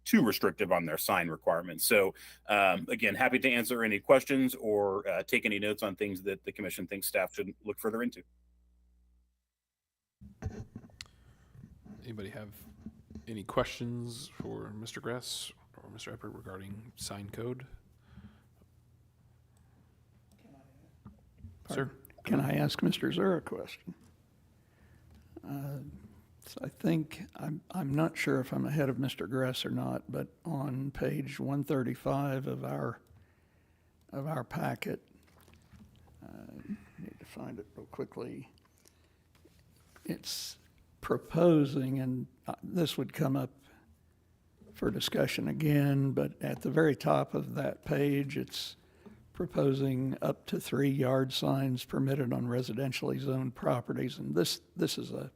too restrictive on their sign requirements. So again, happy to answer any questions or take any notes on things that the commission thinks staff should look further into. Anybody have any questions for Mr. Gress or Mr. Eppert regarding sign code? Sir? Can I ask Mr. Zur a question? So I think, I'm not sure if I'm ahead of Mr. Gress or not, but on page 135 of our packet, need to find it real quickly. It's proposing, and this would come up for discussion again, but at the very top of that page, it's proposing up to 3 yard signs permitted on residentially zoned properties. And this is a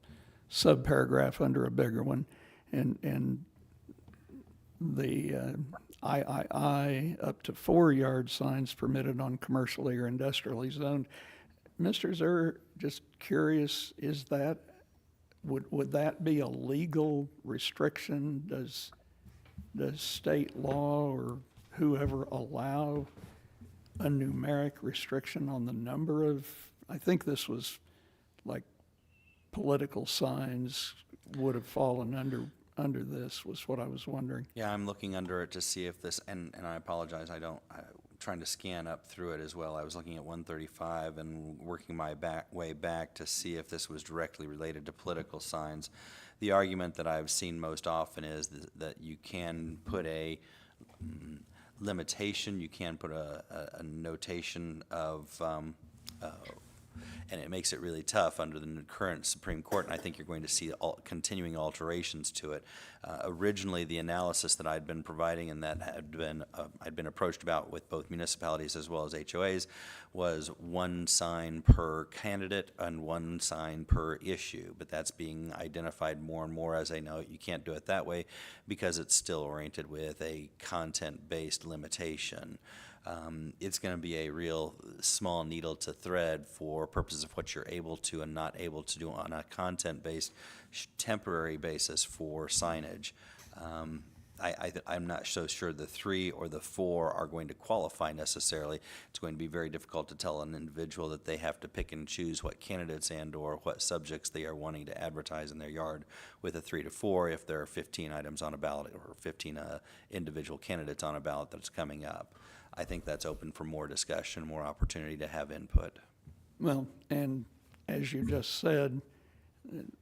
subparagraph under a bigger one. And the III, up to 4 yard signs permitted on commercially or industrially zoned. Mr. Zur, just curious, is that, would that be a legal restriction? Does state law or whoever allow a numeric restriction on the number of, I think this was like political signs would have fallen under this, was what I was wondering. Yeah, I'm looking under it to see if this, and I apologize, trying to scan up through it as well. I was looking at 135 and working my way back to see if this was directly related to political signs. The argument that I've seen most often is that you can put a limitation, you can put a notation of, and it makes it really tough under the current Supreme Court, and I think you're going to see continuing alterations to it. Originally, the analysis that I'd been providing and that I'd been approached about with both municipalities as well as HOAs was one sign per candidate and one sign per issue, but that's being identified more and more as I know you can't do it that way because it's still oriented with a content-based limitation. It's going to be a real small needle to thread for purposes of what you're able to and not able to do on a content-based temporary basis for signage. I'm not so sure the 3 or the 4 are going to qualify necessarily. It's going to be very difficult to tell an individual that they have to pick and choose what candidates and or what subjects they are wanting to advertise in their yard with a 3 to 4 if there are 15 items on a ballot or 15 individual candidates on a ballot that's coming up. I think that's open for more discussion, more opportunity to have input. Well, and as you just said,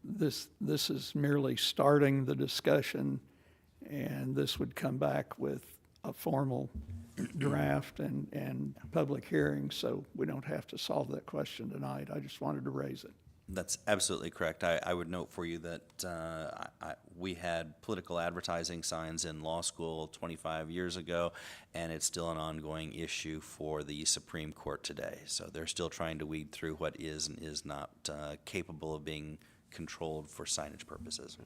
this is merely starting the discussion, and this would come back with a formal draft and public hearing, so we don't have to solve that question tonight. I just wanted to raise it. That's absolutely correct. I would note for you that we had political advertising signs in law school 25 years ago, and it's still an ongoing issue for the Supreme Court today. So they're still trying to weed through what is and is not capable of being controlled for signage purposes.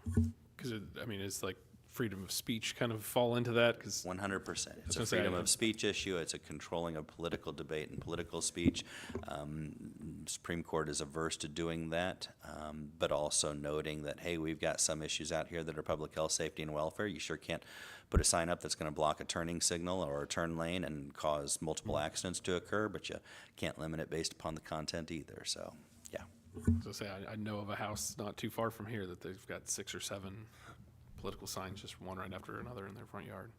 Because, it's like freedom of speech kind of fall into that? 100%. It's a gonna say, freedom of speech issue. It's a controlling of political debate and political speech. Supreme Court is averse to doing that, but also noting that, hey, we've got some issues out here that are public health, safety, and welfare. You sure can't put a sign up that's going to block a turning signal or a turn lane and cause multiple accidents to occur, but you can't limit it based upon the content either. So, yeah. So say I know of a house not too far from here that they've got 6 or 7 political signs, just one right after another in their front yard.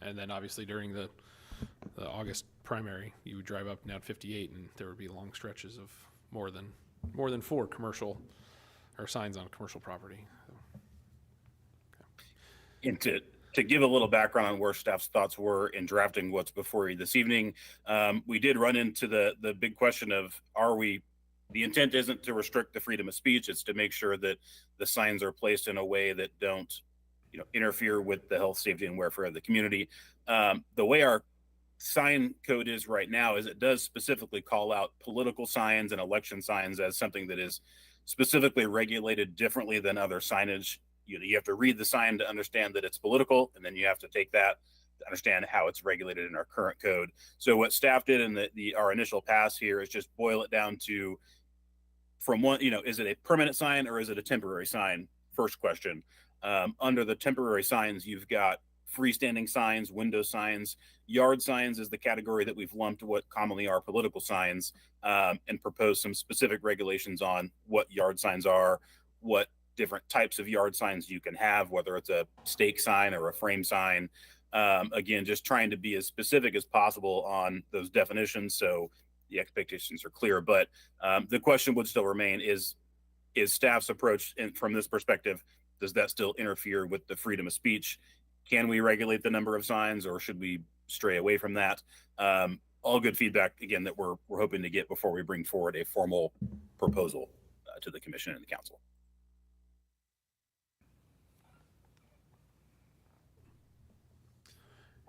And then obviously during the August primary, you would drive up and down 58 and there would be long stretches of more than 4 commercial or signs on commercial property. And to give a little background on where staff's thoughts were in drafting what's before you this evening, we did run into the big question of the intent isn't to restrict the freedom of speech, it's to make sure that the signs are placed in a way that don't interfere with the health, safety, and welfare of the community. The way our sign code is right now is it does specifically call out political signs and election signs as something that is specifically regulated differently than other signage. You have to read the sign to understand that it's political, and then you have to take that to understand how it's regulated in our current code. So what staff did in our initial pass here is just boil it down to from one, is it a permanent sign or is it a temporary sign? First question. Under the temporary signs, you've got freestanding signs, window signs. Yard signs is the category that we've lumped what commonly are political signs, and proposed some specific regulations on what yard signs are, what different types of yard signs you can have, whether it's a stake sign or a frame sign. Again, just trying to be as specific as possible on those definitions so the expectations are clear. But the question would still remain, is staff's approach from this perspective, does that still interfere with the freedom of speech? Can we regulate the number of signs, or should we stray away from that? All good feedback, again, that we're hoping to get before we bring forward a formal proposal to the commission and the council.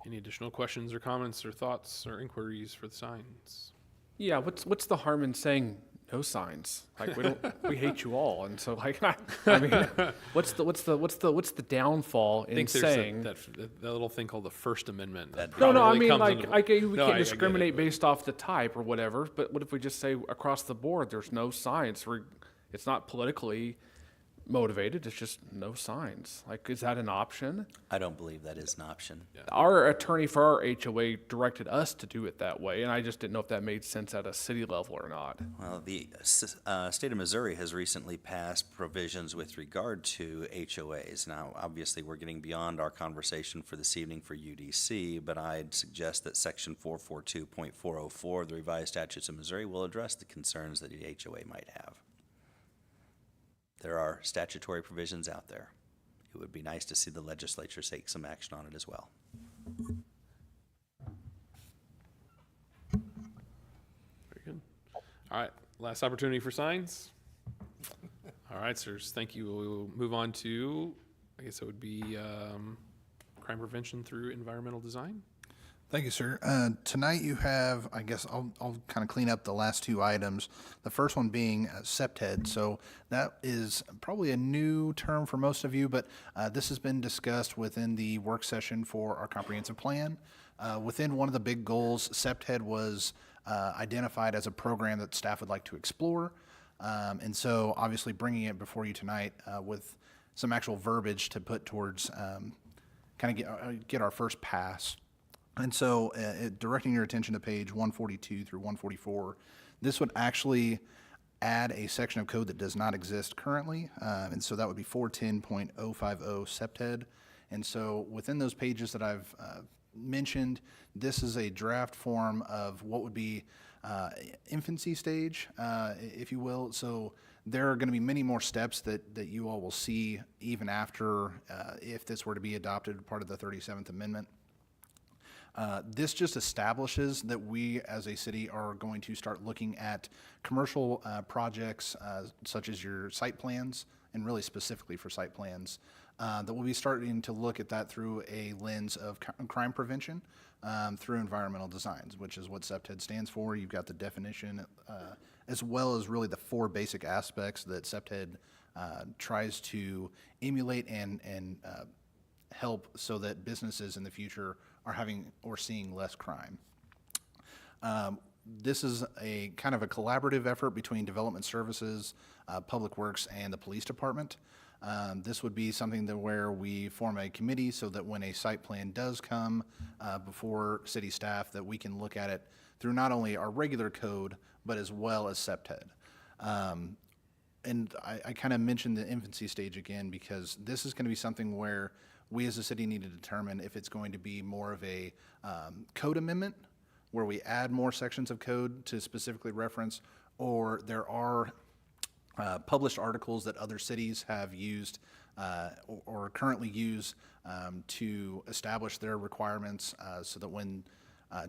Any additional questions or comments or thoughts or inquiries for the signs? Yeah, what's the harm in saying no signs? Like we hate you all, and so like I mean, what's the downfall I in think saying there's that little thing called the First Amendment. That no, I probably mean comes like into- we No, can't I get discriminate it, based off the type or whatever. But what if we just say across the board there's no signs? It's not politically motivated. It's just no signs. Like, is that an option? I don't believe that is an option. Our attorney for our HOA directed us to do it that way, and I just didn't know if that made sense at a city level or not. Well, the state of Missouri has recently passed provisions with regard to HOAs. Now, obviously, we're getting beyond our conversation for this evening for UDC, but I'd suggest that Section 442.404 of the revised statutes of Missouri will address the concerns that the HOA might have. There are statutory provisions out there. It would be nice to see the legislature take some action on it as well. Very good. All right, last opportunity for signs. All right, sirs, thank you. We'll move on to, I guess it would be crime prevention through environmental design. Thank you, sir. Tonight you have, I guess I'll kind of clean up the last two items. The first one being SEPTED. So that is probably a new term for most of you, but this has been discussed within the work session for our comprehensive plan. Within one of the big goals, SEPTED was identified as a program that staff would like to explore. And so obviously bringing it before you tonight with some actual verbiage to put towards kind of get our first pass. And so directing your attention to page 142 through 144, this would actually add a section of code that does not exist currently. And so that would be 410.050 SEPTED. And so within those pages that I've mentioned, this is a draft form of what would be infancy stage, if you will. So there are going to be many more steps that you all will see even after, if this were to be adopted, part of the 37th Amendment. This just establishes that we as a city are going to start looking at commercial projects such as your site plans, and really specifically for site plans, that we'll be starting to look at that through a lens of crime prevention through environmental designs, which is what SEPTED stands for. You've got the definition as well as really the four basic aspects that SEPTED tries to emulate and help so that businesses in the future are having or seeing less crime. This is a kind of a collaborative effort between Development Services, Public Works, and the Police Department. This would be something that where we form a committee so that when a site plan does come before city staff, that we can look at it through not only our regular code, but as well as SEPTED. And I kind of mentioned the infancy stage again, because this is going to be something where we as a city need to determine if it's going to be more of a code amendment, where we add more sections of code to specifically reference, or there are published articles that other cities have used or currently use to establish their requirements so that when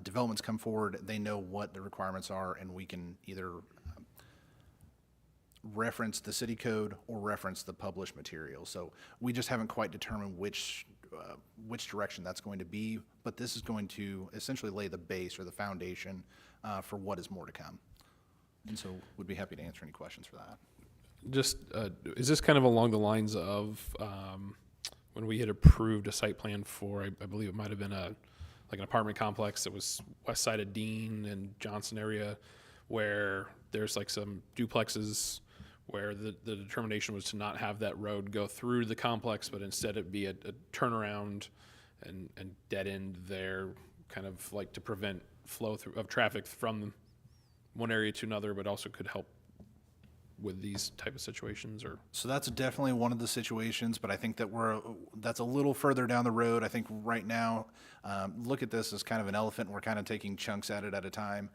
developments come forward, they know what the requirements are, and we can either reference the city code or reference the published material. So we just haven't quite determined which direction that's going to be, but this is going to essentially lay the base or the foundation for what is more to come. And so would be happy to answer any questions for that. Just, is this kind of along the lines of when we had approved a site plan for, I believe it might have been like an apartment complex that was west side of Dean and Johnson area, where there's like some duplexes where the determination was to not have that road go through the complex, but instead it be a turnaround and dead end there, kind of like to prevent flow through of traffic from one area to another, but also could help with these type of situations? Or so that's definitely one of the situations, but I think that that's a little further down the road. I think right now, look at this as kind of an elephant. We're kind of taking chunks at it at a time.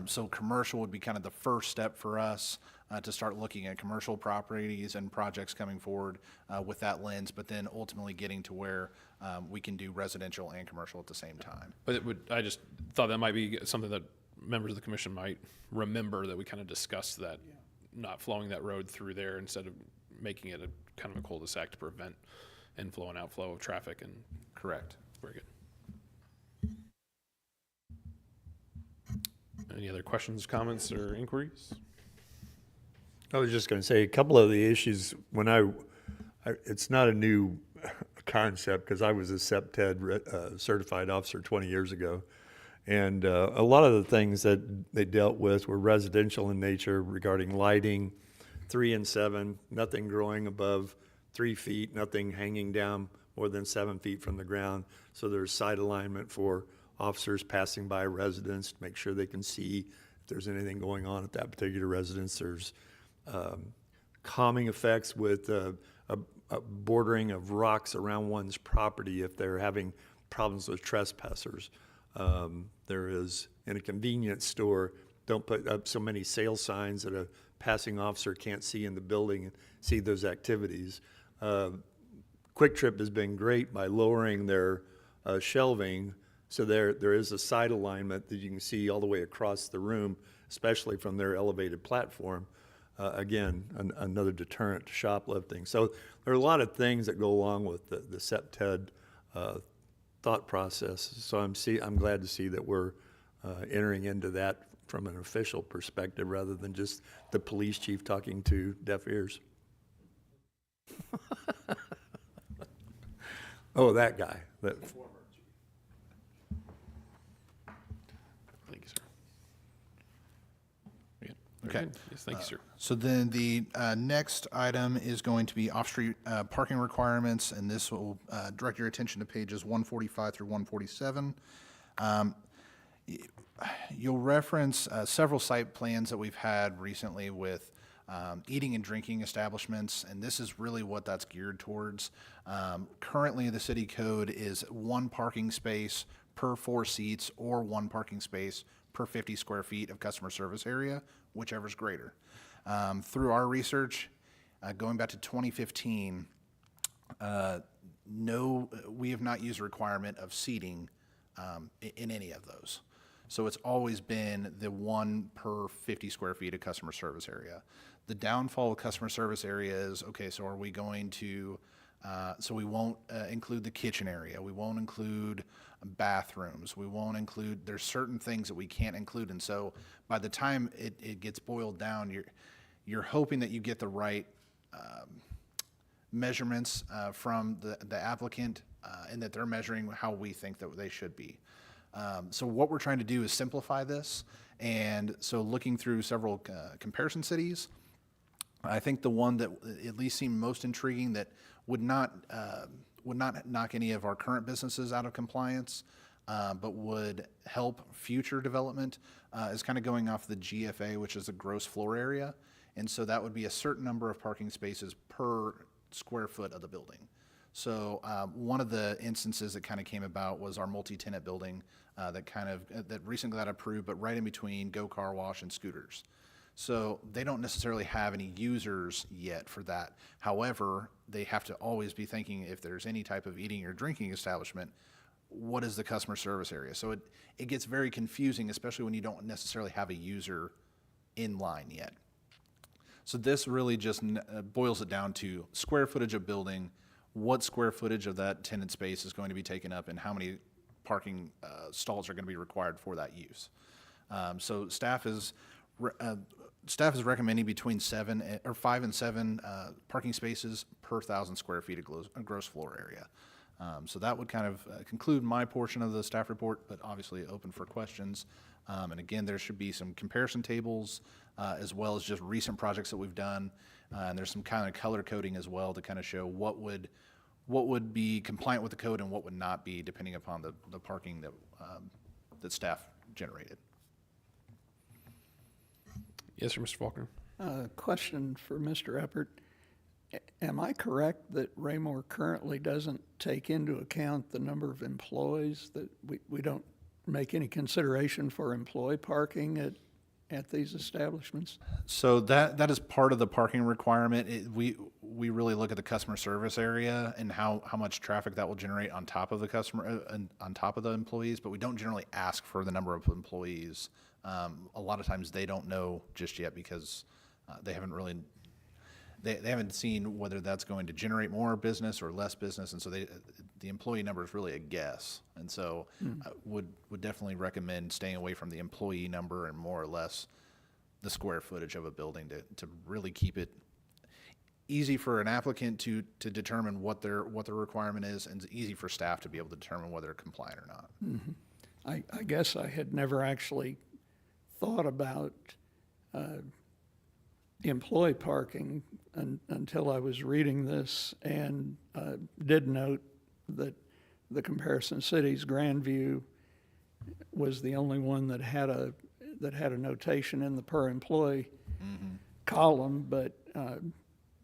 So commercial would be kind of the first step for us to start looking at commercial properties and projects coming forward with that lens, but then ultimately getting to where we can do residential and commercial at the same time. But I just thought that might be something that members of the commission might remember, that we kind of discussed that. Yeah. Not flowing that road through there instead of making it a kind of a cul-de-sac to prevent inflow and outflow of traffic. And correct. Very good. Any other questions, comments, or inquiries? I was just going to say a couple of the issues when it's not a new concept, because I was a SEPTED certified officer 20 years ago. And a lot of the things that they dealt with were residential in nature regarding lighting, 3 and 7, nothing growing above 3 feet, nothing hanging down more than 7 feet from the ground. So there's side alignment for officers passing by residents to make sure they can see if there's anything going on at that particular residence. There's calming effects with a bordering of rocks around one's property if they're having problems with trespassers. There is, in a convenience store, don't put up so many sale signs that a passing officer can't see in the building and see those activities. Quick Trip has been great by lowering their shelving, so there is a side alignment that you can see all the way across the room, especially from their elevated platform. Again, another deterrent to shoplifting. So there are a lot of things that go along with the CEPTED thought process. So I'm glad to see that we're entering into that from an official perspective rather than just the police chief talking to deaf ears. Oh, that guy. Thank you, sir. Very Okay. good. Yes, thank you, sir. So then the next item is going to be off-street parking requirements, and this will direct your attention to pages 145 through 147. You'll reference several site plans that we've had recently with eating and drinking establishments, and this is really what that's geared towards. Currently, the city code is 1 parking space per 4 seats or 1 parking space per 50 square feet of customer service area, whichever's greater. Through our research, going back to 2015, we have not used a requirement of seating in any of those. So it's always been the 1 per 50 square feet of customer service area. The downfall of customer service area is, okay, so are we going to, so we won't include the kitchen area. We won't include bathrooms. We won't include, there's certain things that we can't include. And so by the time it gets boiled down, you're hoping that you get the right measurements from the applicant and that they're measuring how we think that they should be. So what we're trying to do is simplify this. And so looking through several comparison cities, I think the one that at least seemed most intriguing that would not knock any of our current businesses out of compliance, but would help future development is kind of going off the GFA, which is a gross floor area. And so that would be a certain number of parking spaces per square foot of the building. So one of the instances that kind of came about was our multi-tenant building that recently got approved, but right in between Go Car Wash and Scooters. So they don't necessarily have any users yet for that. However, they have to always be thinking if there's any type of eating or drinking establishment, what is the customer service area? So it gets very confusing, especially when you don't necessarily have a user in line yet. So this really just boils it down to square footage of building, what square footage of that tenant space is going to be taken up, and how many parking stalls are going to be required for that use. So staff is recommending between 5 and 7 parking spaces per 1,000 square feet of gross floor area. So that would kind of conclude my portion of the staff report, but obviously open for questions. And again, there should be some comparison tables as well as just recent projects that we've done. And there's some kind of color coding as well to kind of show what would be compliant with the code and what would not be, depending upon the parking that staff generated. Yes, sir, Mr. Faulkner. Question for Mr. Eppert. Am I correct that Raymore currently doesn't take into account the number of employees, that we don't make any consideration for employee parking at these establishments? So that is part of the parking requirement. We really look at the customer service area and how much traffic that will generate on top of the customer and on top of the employees, but we don't generally ask for the number of employees. A lot of times they don't know just yet because they haven't really they haven't seen whether that's going to generate more business or less business, and so the employee number is really a guess. And so would definitely recommend staying away from the employee number and more or less the square footage of a building to really keep it easy for an applicant to determine what their requirement is, and easy for staff to be able to determine whether they're compliant or not. Mm-hmm. I guess I had never actually thought about employee parking until I was reading this, and did note that the comparison cities, Grandview was the only one that had a notation in the per employee column, but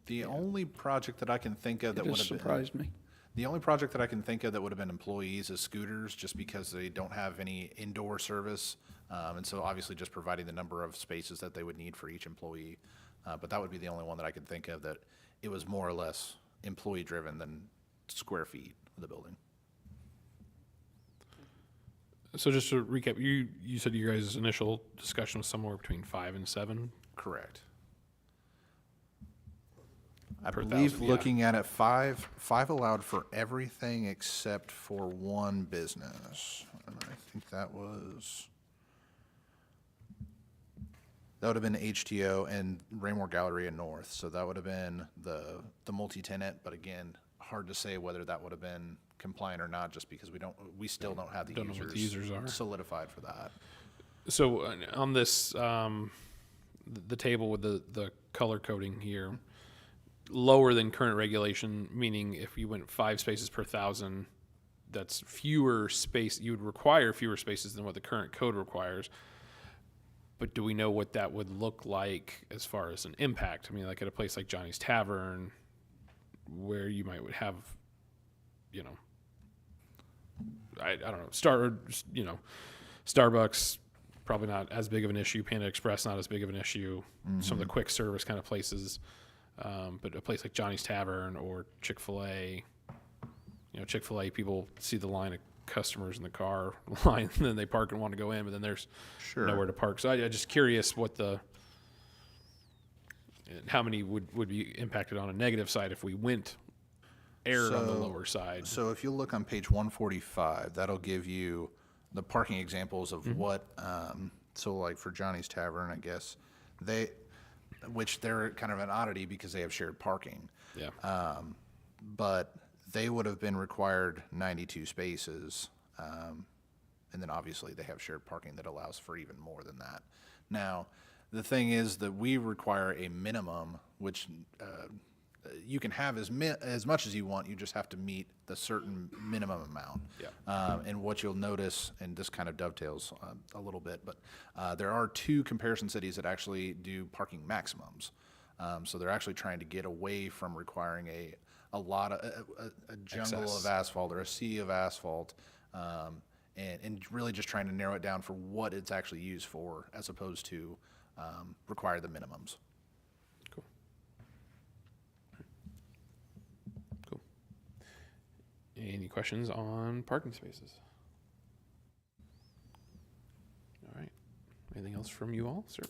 The only project that I can think of it that would just have been, surprised me. the only project that I can think of that would have been employees is scooters, just because they don't have any indoor service. And so obviously just providing the number of spaces that they would need for each employee. But that would be the only one that I could think of that it was more or less employee driven than square feet of the building. So just to recap, you said your guys' initial discussion was somewhere between 5 and 7? Correct. I Per believe thousand, yeah. looking at it, five allowed for everything except for one business. And I think that would have been HTO and Raymore Galleria North. So that would have been the multi-tenant, but again, hard to say whether that would have been compliant or not, just because we still don't have the Don't know what the users are. solidified for that. So on this, the table with the color coding here, lower than current regulation, meaning if you went 5 spaces per 1,000, that's fewer space. You would require fewer spaces than what the current code requires. But do we know what that would look like as far as an impact? I mean, like at a place like Johnny's Tavern, where you might would have, I don't know, Starbucks, probably not as big of an issue. Panda Express, not as big of an issue. Some of the quick service kind of places. But a place like Johnny's Tavern or Chick-fil-A, Chick-fil-A, people see the line of customers in the car line, and then they park and want to go in, but then there's nowhere to park. So I'm just curious how many would be impacted on a negative side if we erred on the lower side. So if you look on page 145, that'll give you the parking examples of what, so like for Johnny's Tavern, I guess, which they're kind of an oddity because they have shared parking. Yeah. But they would have been required 92 spaces. And then obviously they have shared parking that allows for even more than that. Now, the thing is that we require a minimum, which you can have as much as you want. You just have to meet the certain minimum amount. Yeah. And what you'll notice, and this kind of dovetails a little bit, but there are 2 comparison cities that actually do parking maximums. So they're actually trying to get away from requiring a lot of a jungle Excess. of asphalt or a sea of asphalt, and really just trying to narrow it down for what it's actually used for, as opposed to require the minimums. Cool. Any questions on parking spaces? All right. Anything else from you all, sir?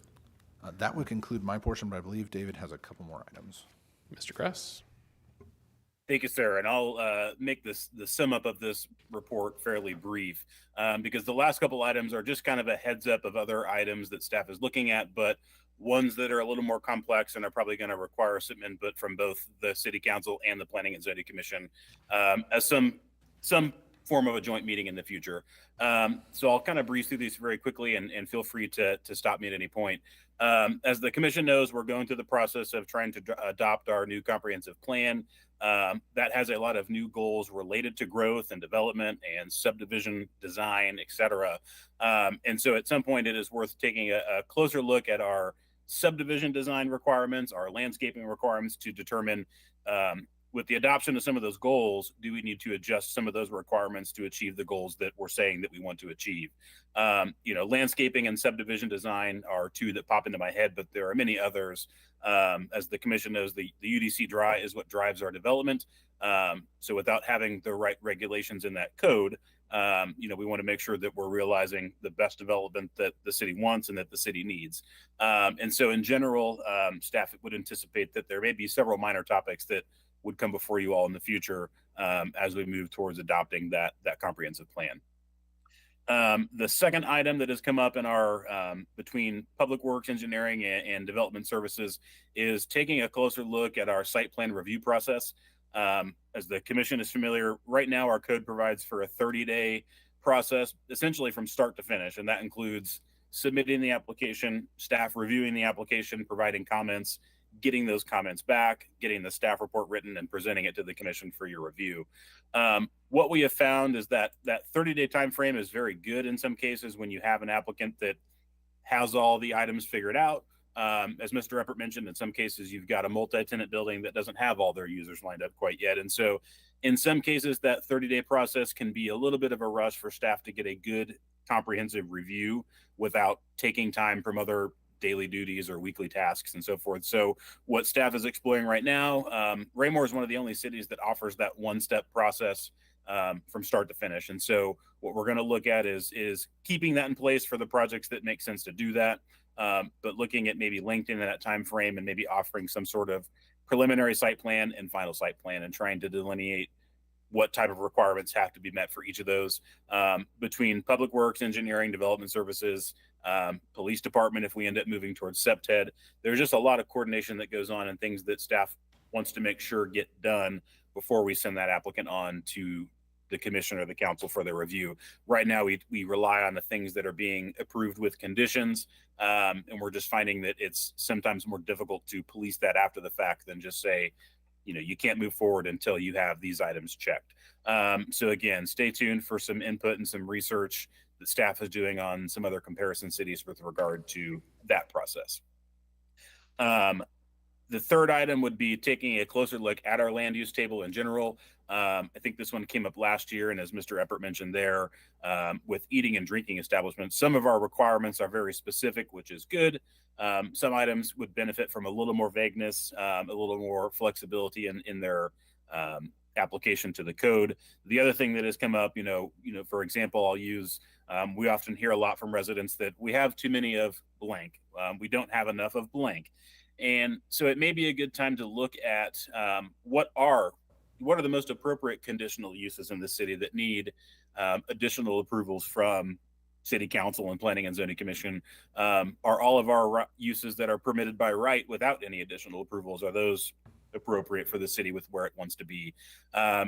That would conclude my portion, but I believe David has a couple more items. Mr. Kress? Thank you, sir. And I'll make the sum up of this report fairly brief, because the last couple items are just kind of a heads up of other items that staff is looking at, but ones that are a little more complex and are probably going to require some input from both the City Council and the Planning and Zoning Commission as some form of a joint meeting in the future. So I'll kind of breeze through these very quickly, and feel free to stop me at any point. As the commission knows, we're going through the process of trying to adopt our new comprehensive plan. That has a lot of new goals related to growth and development and subdivision design, et cetera. And so at some point it is worth taking a closer look at our subdivision design requirements, our landscaping requirements, to determine with the adoption of some of those goals, do we need to adjust some of those requirements to achieve the goals that we're saying that we want to achieve? Landscaping and subdivision design are 2 that pop into my head, but there are many others. As the commission knows, the UDC DRI is what drives our development. So without having the right regulations in that code, we want to make sure that we're realizing the best development that the city wants and that the city needs. And so in general, staff would anticipate that there may be several minor topics that would come before you all in the future as we move towards adopting that comprehensive plan. The second item that has come up in our between Public Works, Engineering, and Development Services is taking a closer look at our site plan review process. As the commission is familiar, right now our code provides for a 30-day process, essentially from start to finish, and that includes submitting the application, staff reviewing the application, providing comments, getting those comments back, getting the staff report written, and presenting it to the commission for your review. What we have found is that that 30-day time frame is very good in some cases when you have an applicant that has all the items figured out. As Mr. Eppert mentioned, in some cases, you've got a multi-tenant building that doesn't have all their users lined up quite yet. And so in some cases, that 30-day process can be a little bit of a rush for staff to get a good comprehensive review without taking time from other daily duties or weekly tasks and so forth. So what staff is exploring right now, Raymore is one of the only cities that offers that one-step process from start to finish. And so what we're going to look at is keeping that in place for the projects that make sense to do that, but looking at maybe lengthening that time frame and maybe offering some sort of preliminary site plan and final site plan and trying to delineate what type of requirements have to be met for each of those between public works, engineering, development services, police department. If we end up moving towards SEPTED, there's just a lot of coordination that goes on and things that staff wants to make sure get done before we send that applicant on to the commission or the council for their review. Right now, we rely on the things that are being approved with conditions, and we're just finding that it's sometimes more difficult to police that after the fact than just say, you can't move forward until you have these items checked. So again, stay tuned for some input and some research that staff is doing on some other comparison cities with regard to that process. The third item would be taking a closer look at our land use table in general. I think this one came up last year, and as Mr. Eppert mentioned there, with eating and drinking establishments, some of our requirements are very specific, which is good. Some items would benefit from a little more vagueness, a little more flexibility in their application to the code. The other thing that has come up, for example, I'll use, we often hear a lot from residents that we have too many of blank. We don't have enough of blank. And so it may be a good time to look at what are the most appropriate conditional uses in the city that need additional approvals from city council and planning and zoning commission. Are all of our uses that are permitted by right without any additional approvals, are those appropriate for the city with where it wants to be?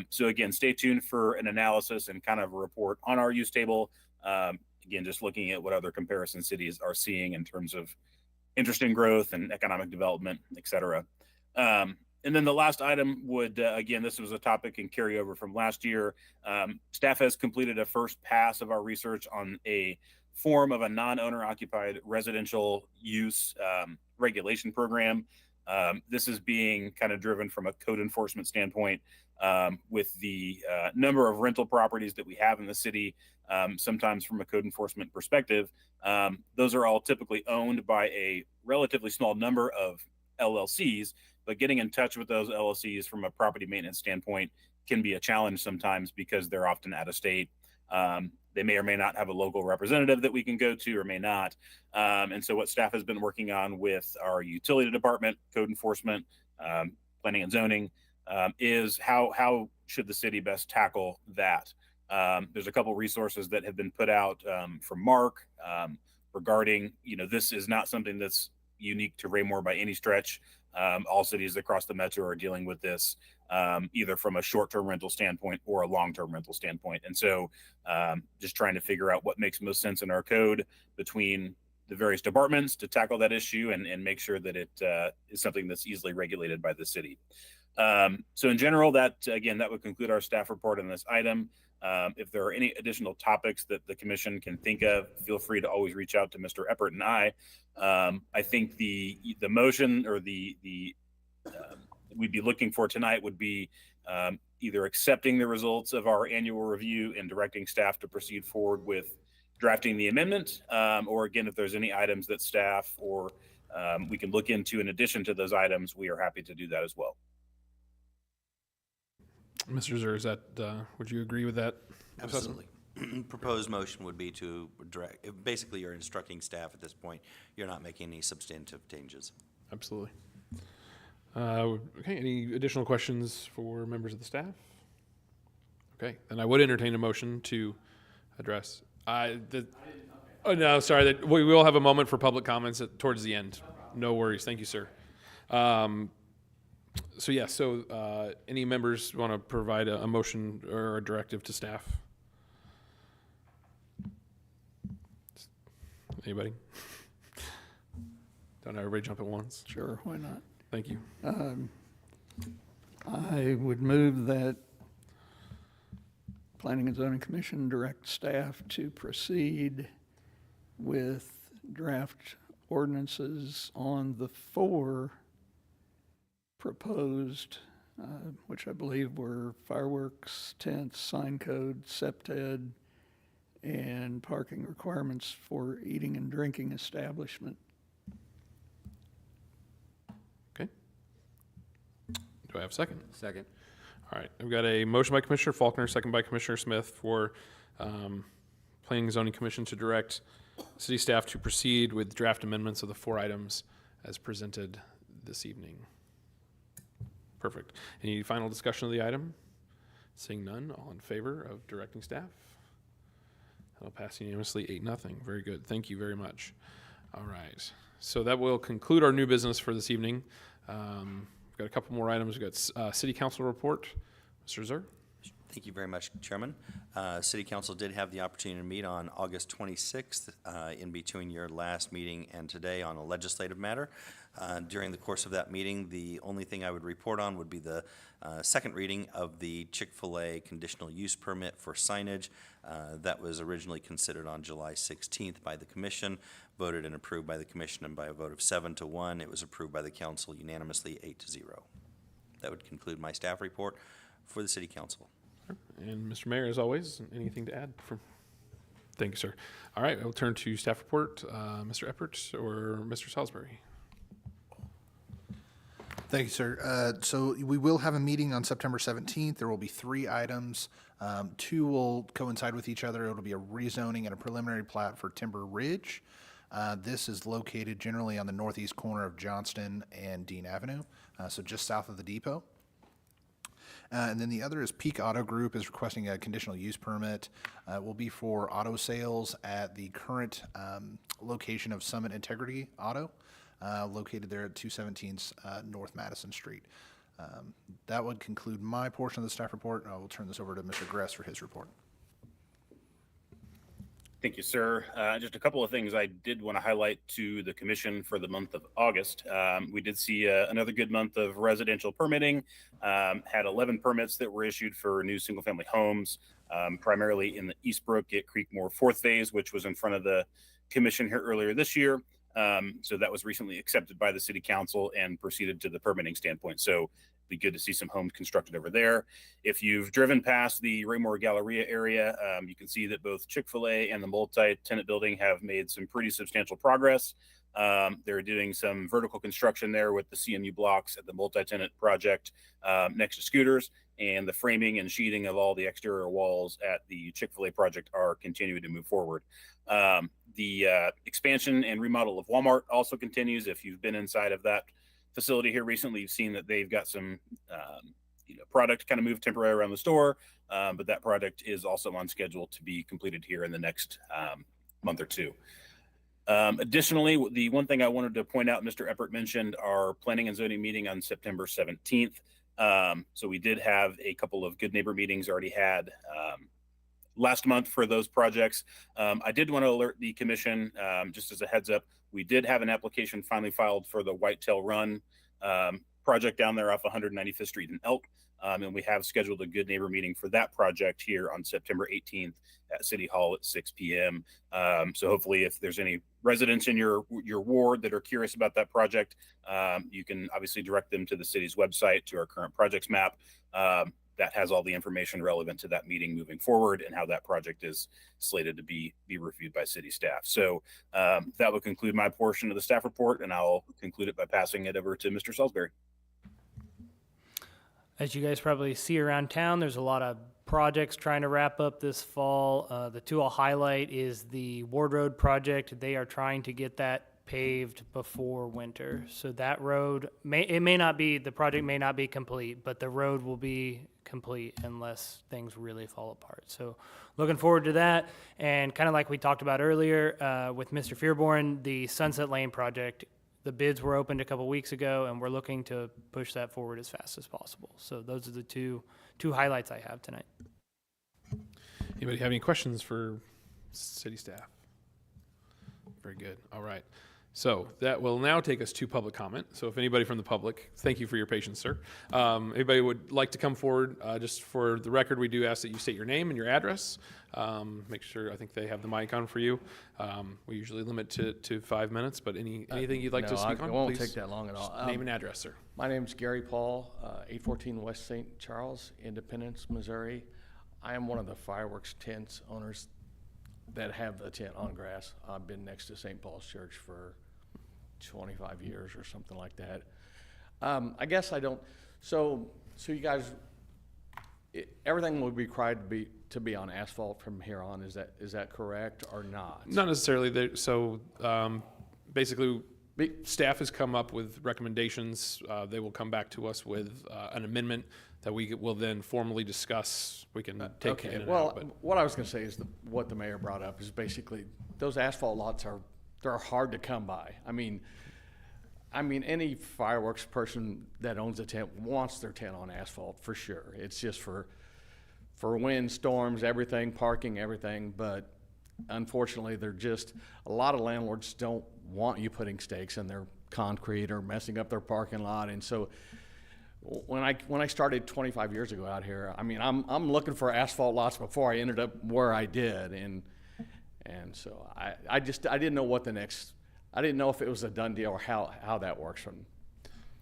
So again, stay tuned for an analysis and kind of a report on our use table. Again, just looking at what other comparison cities are seeing in terms of interesting growth and economic development, et cetera. And then the last item would, again, this was a topic and carryover from last year. Staff has completed a first pass of our research on a form of a non-owner occupied residential use regulation program. This is being kind of driven from a code enforcement standpoint with the number of rental properties that we have in the city. Sometimes from a code enforcement perspective, those are all typically owned by a relatively small number of LLCs, but getting in touch with those LLCs from a property maintenance standpoint can be a challenge sometimes because they're often out of state. They may or may not have a local representative that we can go to or may not. And so what staff has been working on with our utility department, code enforcement, planning and zoning, is how should the city best tackle that? There's a couple resources that have been put out from Mark regarding, this is not something that's unique to Raymore by any stretch. All cities across the metro are dealing with this, either from a short-term rental standpoint or a long-term rental standpoint. And so just trying to figure out what makes most sense in our code between the various departments to tackle that issue and make sure that it is something that's easily regulated by the city. So in general, that would conclude our staff report on this item. If there are any additional topics that the commission can think of, feel free to always reach out to Mr. Eppert and I. I think the motion or the we'd be looking for tonight would be either accepting the results of our annual review and directing staff to proceed forward with drafting the amendment, or again, if there's any items that staff or we can look into in addition to those items, we are happy to do that as well. Mr. Zur, is that, would you agree with that assessment? Absolutely. Proposed motion would be to direct, basically you're instructing staff at this point, you're not making any substantive changes. Absolutely. Okay, any additional questions for members of the staff? Okay, then I would entertain a motion to address. Oh, no, sorry, that we will have a moment for public comments towards the end. No worries, thank you, sir. Any members want to provide a motion or a directive to staff? Anybody? Don't everybody jump at once. Sure, why not? Thank you. I would move that Planning and Zoning Commission direct staff to proceed with draft ordinances on the 4 proposed, which I believe were fireworks, tents, sign code, SEPTED, and parking requirements for eating and drinking establishment. Okay. Do I have a second? Second. All right, I've got a motion by Commissioner Faulkner, second by Commissioner Smith for Planning and Zoning Commission to direct city staff to proceed with draft amendments of the 4 items as presented this evening. Perfect. Any final discussion of the item? Seeing none, all in favor of directing staff? That'll pass unanimously 8-0. Very good. Thank you very much. All right. So that will conclude our new business for this evening. We've got a couple more items. We've got City Council report. Mr. Zur. Thank you very much, Chairman. City Council did have the opportunity to meet on August 26th in between your last meeting and today on a legislative matter. During the course of that meeting, the only thing I would report on would be the second reading of the Chick-fil-A conditional use permit for signage that was originally considered on July 16th by the Commission, voted and approved by the Commission, and by a vote of 7-1, it was approved by the Council unanimously 8-0. That would conclude my staff report for the City Council. And Mr. Mayor, as always, anything to add? Thank you, sir. All right, I'll turn to staff report. Mr. Eppert or Mr. Salisbury? Thank you, sir. So we will have a meeting on September 17th. There will be 3 items. 2 will coincide with each other. It'll be a rezoning and a preliminary plat for Timber Ridge. This is located generally on the northeast corner of Johnston and Dean Avenue, so just south of the depot. And then the other is Peak Auto Group is requesting a conditional use permit. It will be for auto sales at the current location of Summit Integrity Auto, located there at 217 North Madison Street. That would conclude my portion of the staff report. I will turn this over to Mr. Gress for his report. Thank you, sir. Just a couple of things I did want to highlight to the commission for the month of August. We did see another good month of residential permitting. Had 11 permits that were issued for new single-family homes, primarily in the Eastbrook at Creekmore 4th phase, which was in front of the commission here earlier this year. So that was recently accepted by the city council and proceeded to the permitting standpoint. So be good to see some homes constructed over there. If you've driven past the Raymore Galleria area, you can see that both Chick-fil-A and the multi-tenant building have made some pretty substantial progress. They're doing some vertical construction there with the CMU blocks at the multi-tenant project next to Scooters, and the framing and sheeting of all the exterior walls at the Chick-fil-A project are continuing to move forward. The expansion and remodel of Walmart also continues. If you've been inside of that facility here recently, you've seen that they've got some product kind of moved temporarily around the store, but that project is also on schedule to be completed here in the next month or 2. Additionally, the one thing I wanted to point out, Mr. Eppert mentioned our planning and zoning meeting on September 17th. So we did have a couple of good neighbor meetings already had last month for those projects. I did want to alert the commission, just as a heads up, we did have an application finally filed for the Whitetail Run project down there off 195th Street in Elk. And we have scheduled a good neighbor meeting for that project here on September 18th at City Hall at 6 p.m. So hopefully if there's any residents in your ward that are curious about that project, you can obviously direct them to the city's website, to our current projects map. That has all the information relevant to that meeting moving forward and how that project is slated to be reviewed by city staff. So that would conclude my portion of the staff report, and I'll conclude it by passing it over to Mr. Salisbury. As you guys probably see around town, there's a lot of projects trying to wrap up this fall. The 2 I'll highlight is the Ward Road project. They are trying to get that paved before winter. So that road, the project may not be complete, but the road will be complete unless things really fall apart. So looking forward to that. And kind of like we talked about earlier with Mr. Fearborn, the Sunset Lane project, the bids were opened a couple weeks ago, and we're looking to push that forward as fast as possible. So those are the two highlights I have tonight. Anybody have any questions for city staff? Very good. All right. So that will now take us to public comment. So if anybody from the public, thank you for your patience, sir. Anybody would like to come forward, just for the record, we do ask that you state your name and your address. Make sure, I think they have the mic on for you. We usually limit to 5 minutes, but anything you'd like to speak on, It won't please. take that long at all. Name and address, sir. My name's Gary Paul, 814 West St. Charles, Independence, Missouri. I am one of the fireworks tents owners that have the tent on grass. I've been next to St. Paul's Church for 25 years or something like that. I guess I don't, so you guys, everything will be required to be on asphalt from here on, is that correct or not? Not necessarily. So basically, staff has come up with recommendations. They will come back to us with an amendment that we will then formally discuss. We can take in and well, out. But what I was gonna say is what the mayor brought up is basically, those asphalt lots they're hard to come by. I mean, any fireworks person that owns a tent wants their tent on asphalt for sure. It's just for wind, storms, everything, parking, everything. But unfortunately, a lot of landlords don't want you putting stakes in their concrete or messing up their parking lot. And so when I started 25 years ago out here, I mean, I'm looking for asphalt lots before I ended up where I did. And so I didn't know I didn't know if it was a done deal or how that works from.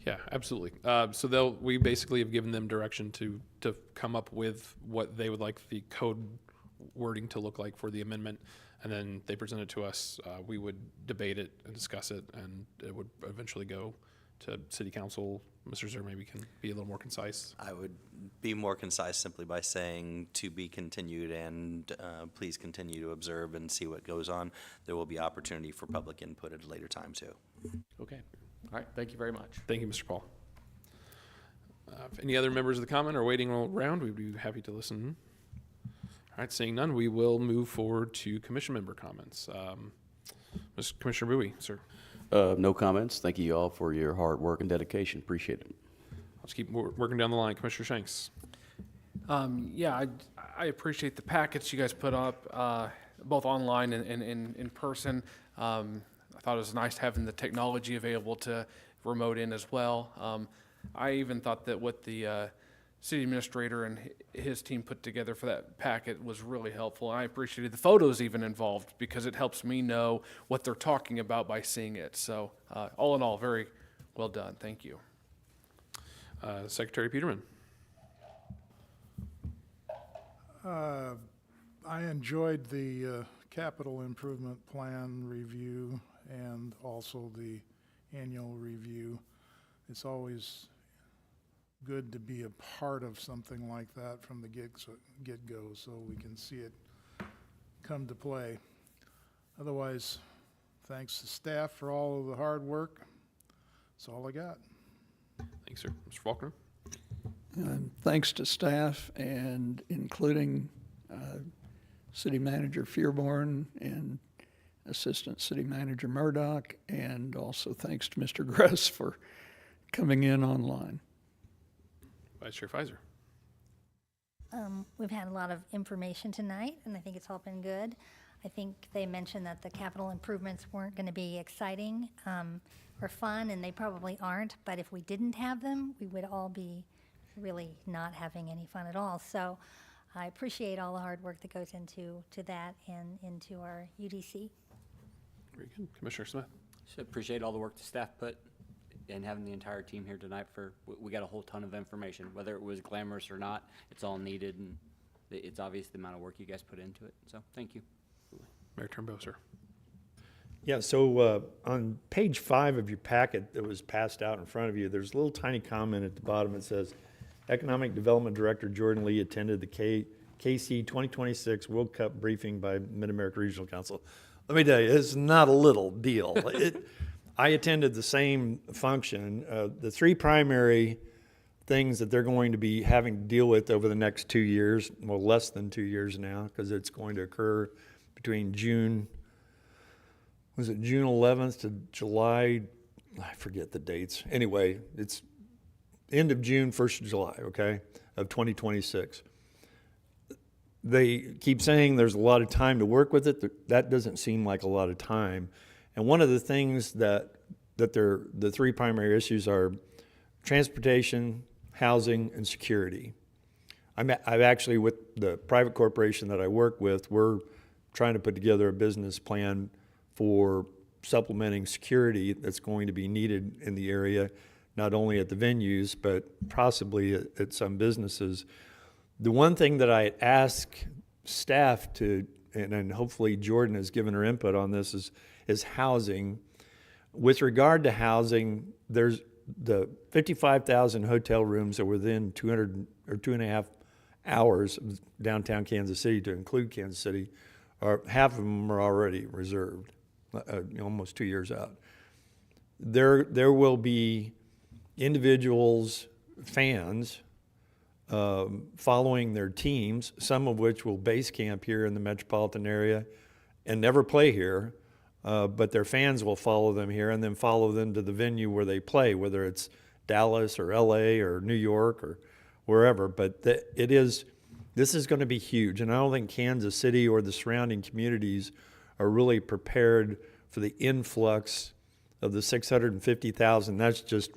yeah, absolutely. So we basically have given them direction to come up with what they would like the code wording to look like for the amendment, and then they present it to us. We would debate it and discuss it, and it would eventually go to city council. Mr. Zer maybe can be a little more concise. I would be more concise simply by saying to be continued, and please continue to observe and see what goes on. There will be opportunity for public input at a later time too. Okay. All right. Thank you very much. Thank you, Mr. Paul. If any other members of the comment are waiting around, we'd be happy to listen. All right, seeing none, we will move forward to commission member comments. Mr. Commissioner Bowie, sir. No comments. Thank you all for your hard work and dedication. Appreciate it. Let's keep working down the line. Commissioner Shanks. Yeah, I appreciate the packets you guys put up, both online and in person. I thought it was nice having the technology available to remote in as well. I even thought that what the city administrator and his team put together for that packet was really helpful. I appreciated the photos even involved because it helps me know what they're talking about by seeing it. So all in all, very well done. Thank you. Secretary Peterman. I enjoyed the capital improvement plan review and also the annual review. It's always good to be a part of something like that from the get-go so we can see it come to play. Otherwise, thanks to staff for all of the hard work. That's all I got. Thanks, sir. Mr. Faulkner. Thanks to staff and including City Manager Fearborn and Assistant City Manager Murdoch, and also thanks to Mr. Gress for coming in online. Vice Chair Pfizer. We've had a lot of information tonight, and I think it's all been good. I think they mentioned that the capital improvements weren't going to be exciting or fun, and they probably aren't, but if we didn't have them, we would all be really not having any fun at all. So I appreciate all the hard work that goes into that and into our UDC. Very good. Commissioner Smith. So appreciate all the work the staff put and having the entire team here tonight. We got a whole ton of information, whether it was glamorous or not. It's all needed, and it's obvious the amount of work you guys put into it. So thank you. Mayor Turnbow, sir. Yeah, so on page 5 of your packet that was passed out in front of you, there's a little tiny comment at the bottom that says, Economic Development Director Jordan Lee attended the KC 2026 World Cup briefing by Mid-America Regional Council. Let me tell you, it's not a little deal. I attended the same function. The 3 primary things that they're going to be having to deal with over the next 2 years, well, less than 2 years now, because it's going to occur between June 11th to July, I forget the dates. Anyway, it's end of June, 1st of July, okay, of 2026. They keep saying there's a lot of time to work with it. That doesn't seem like a lot of time. And one of the things that the three primary issues are transportation, housing, and security. I've actually, with the private corporation that I work with, we're trying to put together a business plan for supplementing security that's going to be needed in the area, not only at the venues, but possibly at some businesses. The one thing that I ask staff to, and hopefully Jordan has given her input on this, is housing. With regard to housing, there's the 55,000 hotel rooms that were within 200 or 2.5 hours of downtown Kansas City, to include Kansas City, half of them are already reserved, almost 2 years out. There will be individuals, fans, following their teams, some of which will base camp here in the metropolitan area and never play here, but their fans will follow them here and then follow them to the venue where they play, whether it's Dallas or LA or New York or wherever. But this is going to be huge, and I don't think Kansas City or the surrounding communities are really prepared for the influx of the 650,000. That's just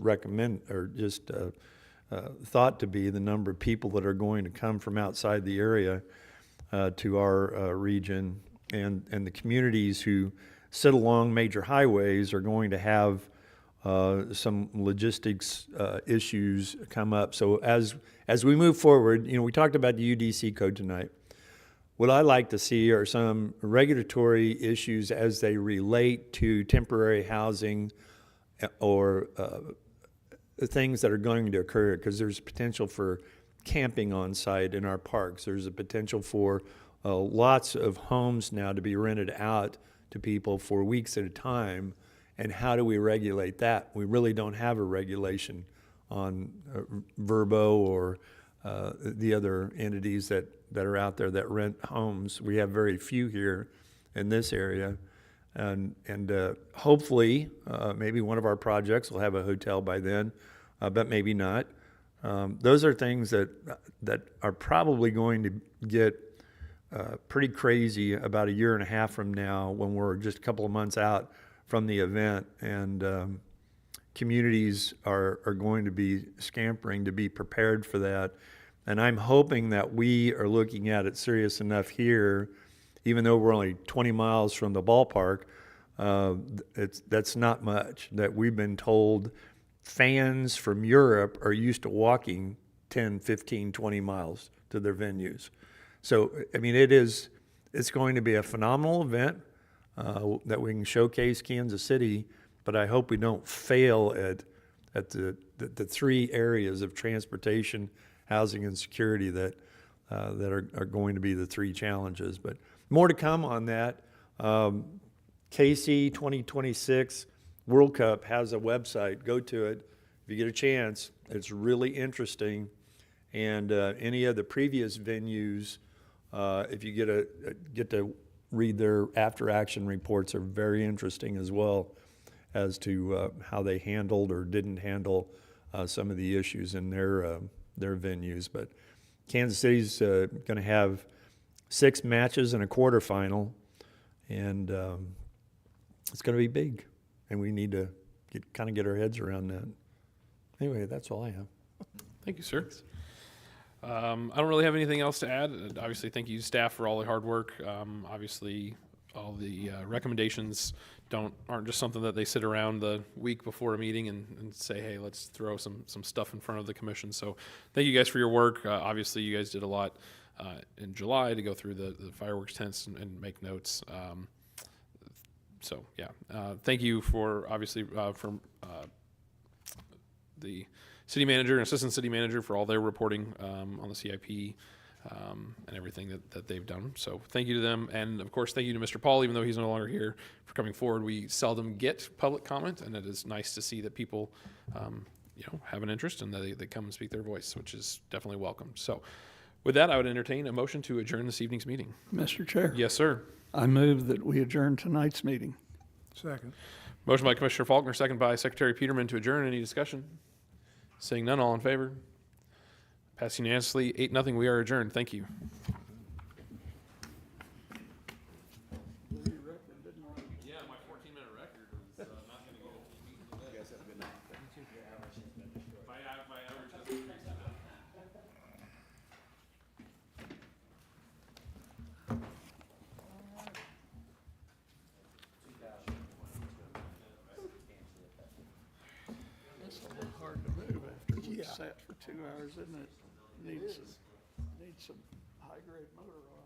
thought to be the number of people that are going to come from outside the area to our region, and the communities who sit along major highways are going to have some logistics issues come up. So as we move forward, we talked about the UDC code tonight. What I like to see are some regulatory issues as they relate to temporary housing or things that are going to occur, because there's potential for camping on site in our parks. There's a potential for lots of homes now to be rented out to people for weeks at a time. And how do we regulate that? We really don't have a regulation on Verbo or the other entities that are out there that rent homes. We have very few here in this area. And hopefully, maybe one of our projects will have a hotel by then, but maybe not. Those are things that are probably going to get pretty crazy about 1.5 years from now, when we're just a couple of months out from the event, and communities are going to be scampering to be prepared for that. And I'm hoping that we are looking at it serious enough here, even though we're only 20 miles from the ballpark. That's not much. That we've been told fans from Europe are used to walking 10, 15, 20 miles to their venues. So, I mean, it's going to be a phenomenal event that we can showcase Kansas City, but I hope we don't fail at the three areas of transportation, housing, and security that are going to be the three challenges. But more to come on that. KC 2026 World Cup has a website. Go to it if you get a chance. It's really interesting. And any of the previous venues, if you get to read their after-action reports, are very interesting as well as to how they handled or didn't handle some of the issues in their venues. But Kansas City's going to have 6 matches and a quarterfinal, and it's going to be big, and we need to get our heads around that. Anyway, that's all I have. Thank you, sir. I don't really have anything else to add. Obviously, thank you, staff, for all the hard work. Obviously, all the recommendations aren't just something that they sit around the week before a meeting and say, hey, let's throw some stuff in front of the commission. So thank you guys for your work. Obviously, you guys did a lot in July to go through the fireworks tents and make notes. So, yeah. Thank you for, obviously, from the city manager and assistant city manager for all their reporting on the CIP and everything that they've done. So thank you to them. And of course, thank you to Mr. Paul, even though he's no longer here, for coming forward. We seldom get public comment, and it is nice to see that people have an interest and they come and speak their voice, which is definitely welcome. So with that, I would entertain a motion to adjourn this evening's meeting. Mr. Chair. Yes, sir. I move that we adjourn tonight's meeting. Second. Motion by Commissioner Faulkner, second by Secretary Peterman to adjourn. Any discussion? Seeing none, all in favor? Passed unanimously, 8-0. We are adjourned. Thank you. Yeah, my 14-minute rec. hard to move after we Yeah. sat for 2 hours, isn't it? Needs some high-grade motor oil.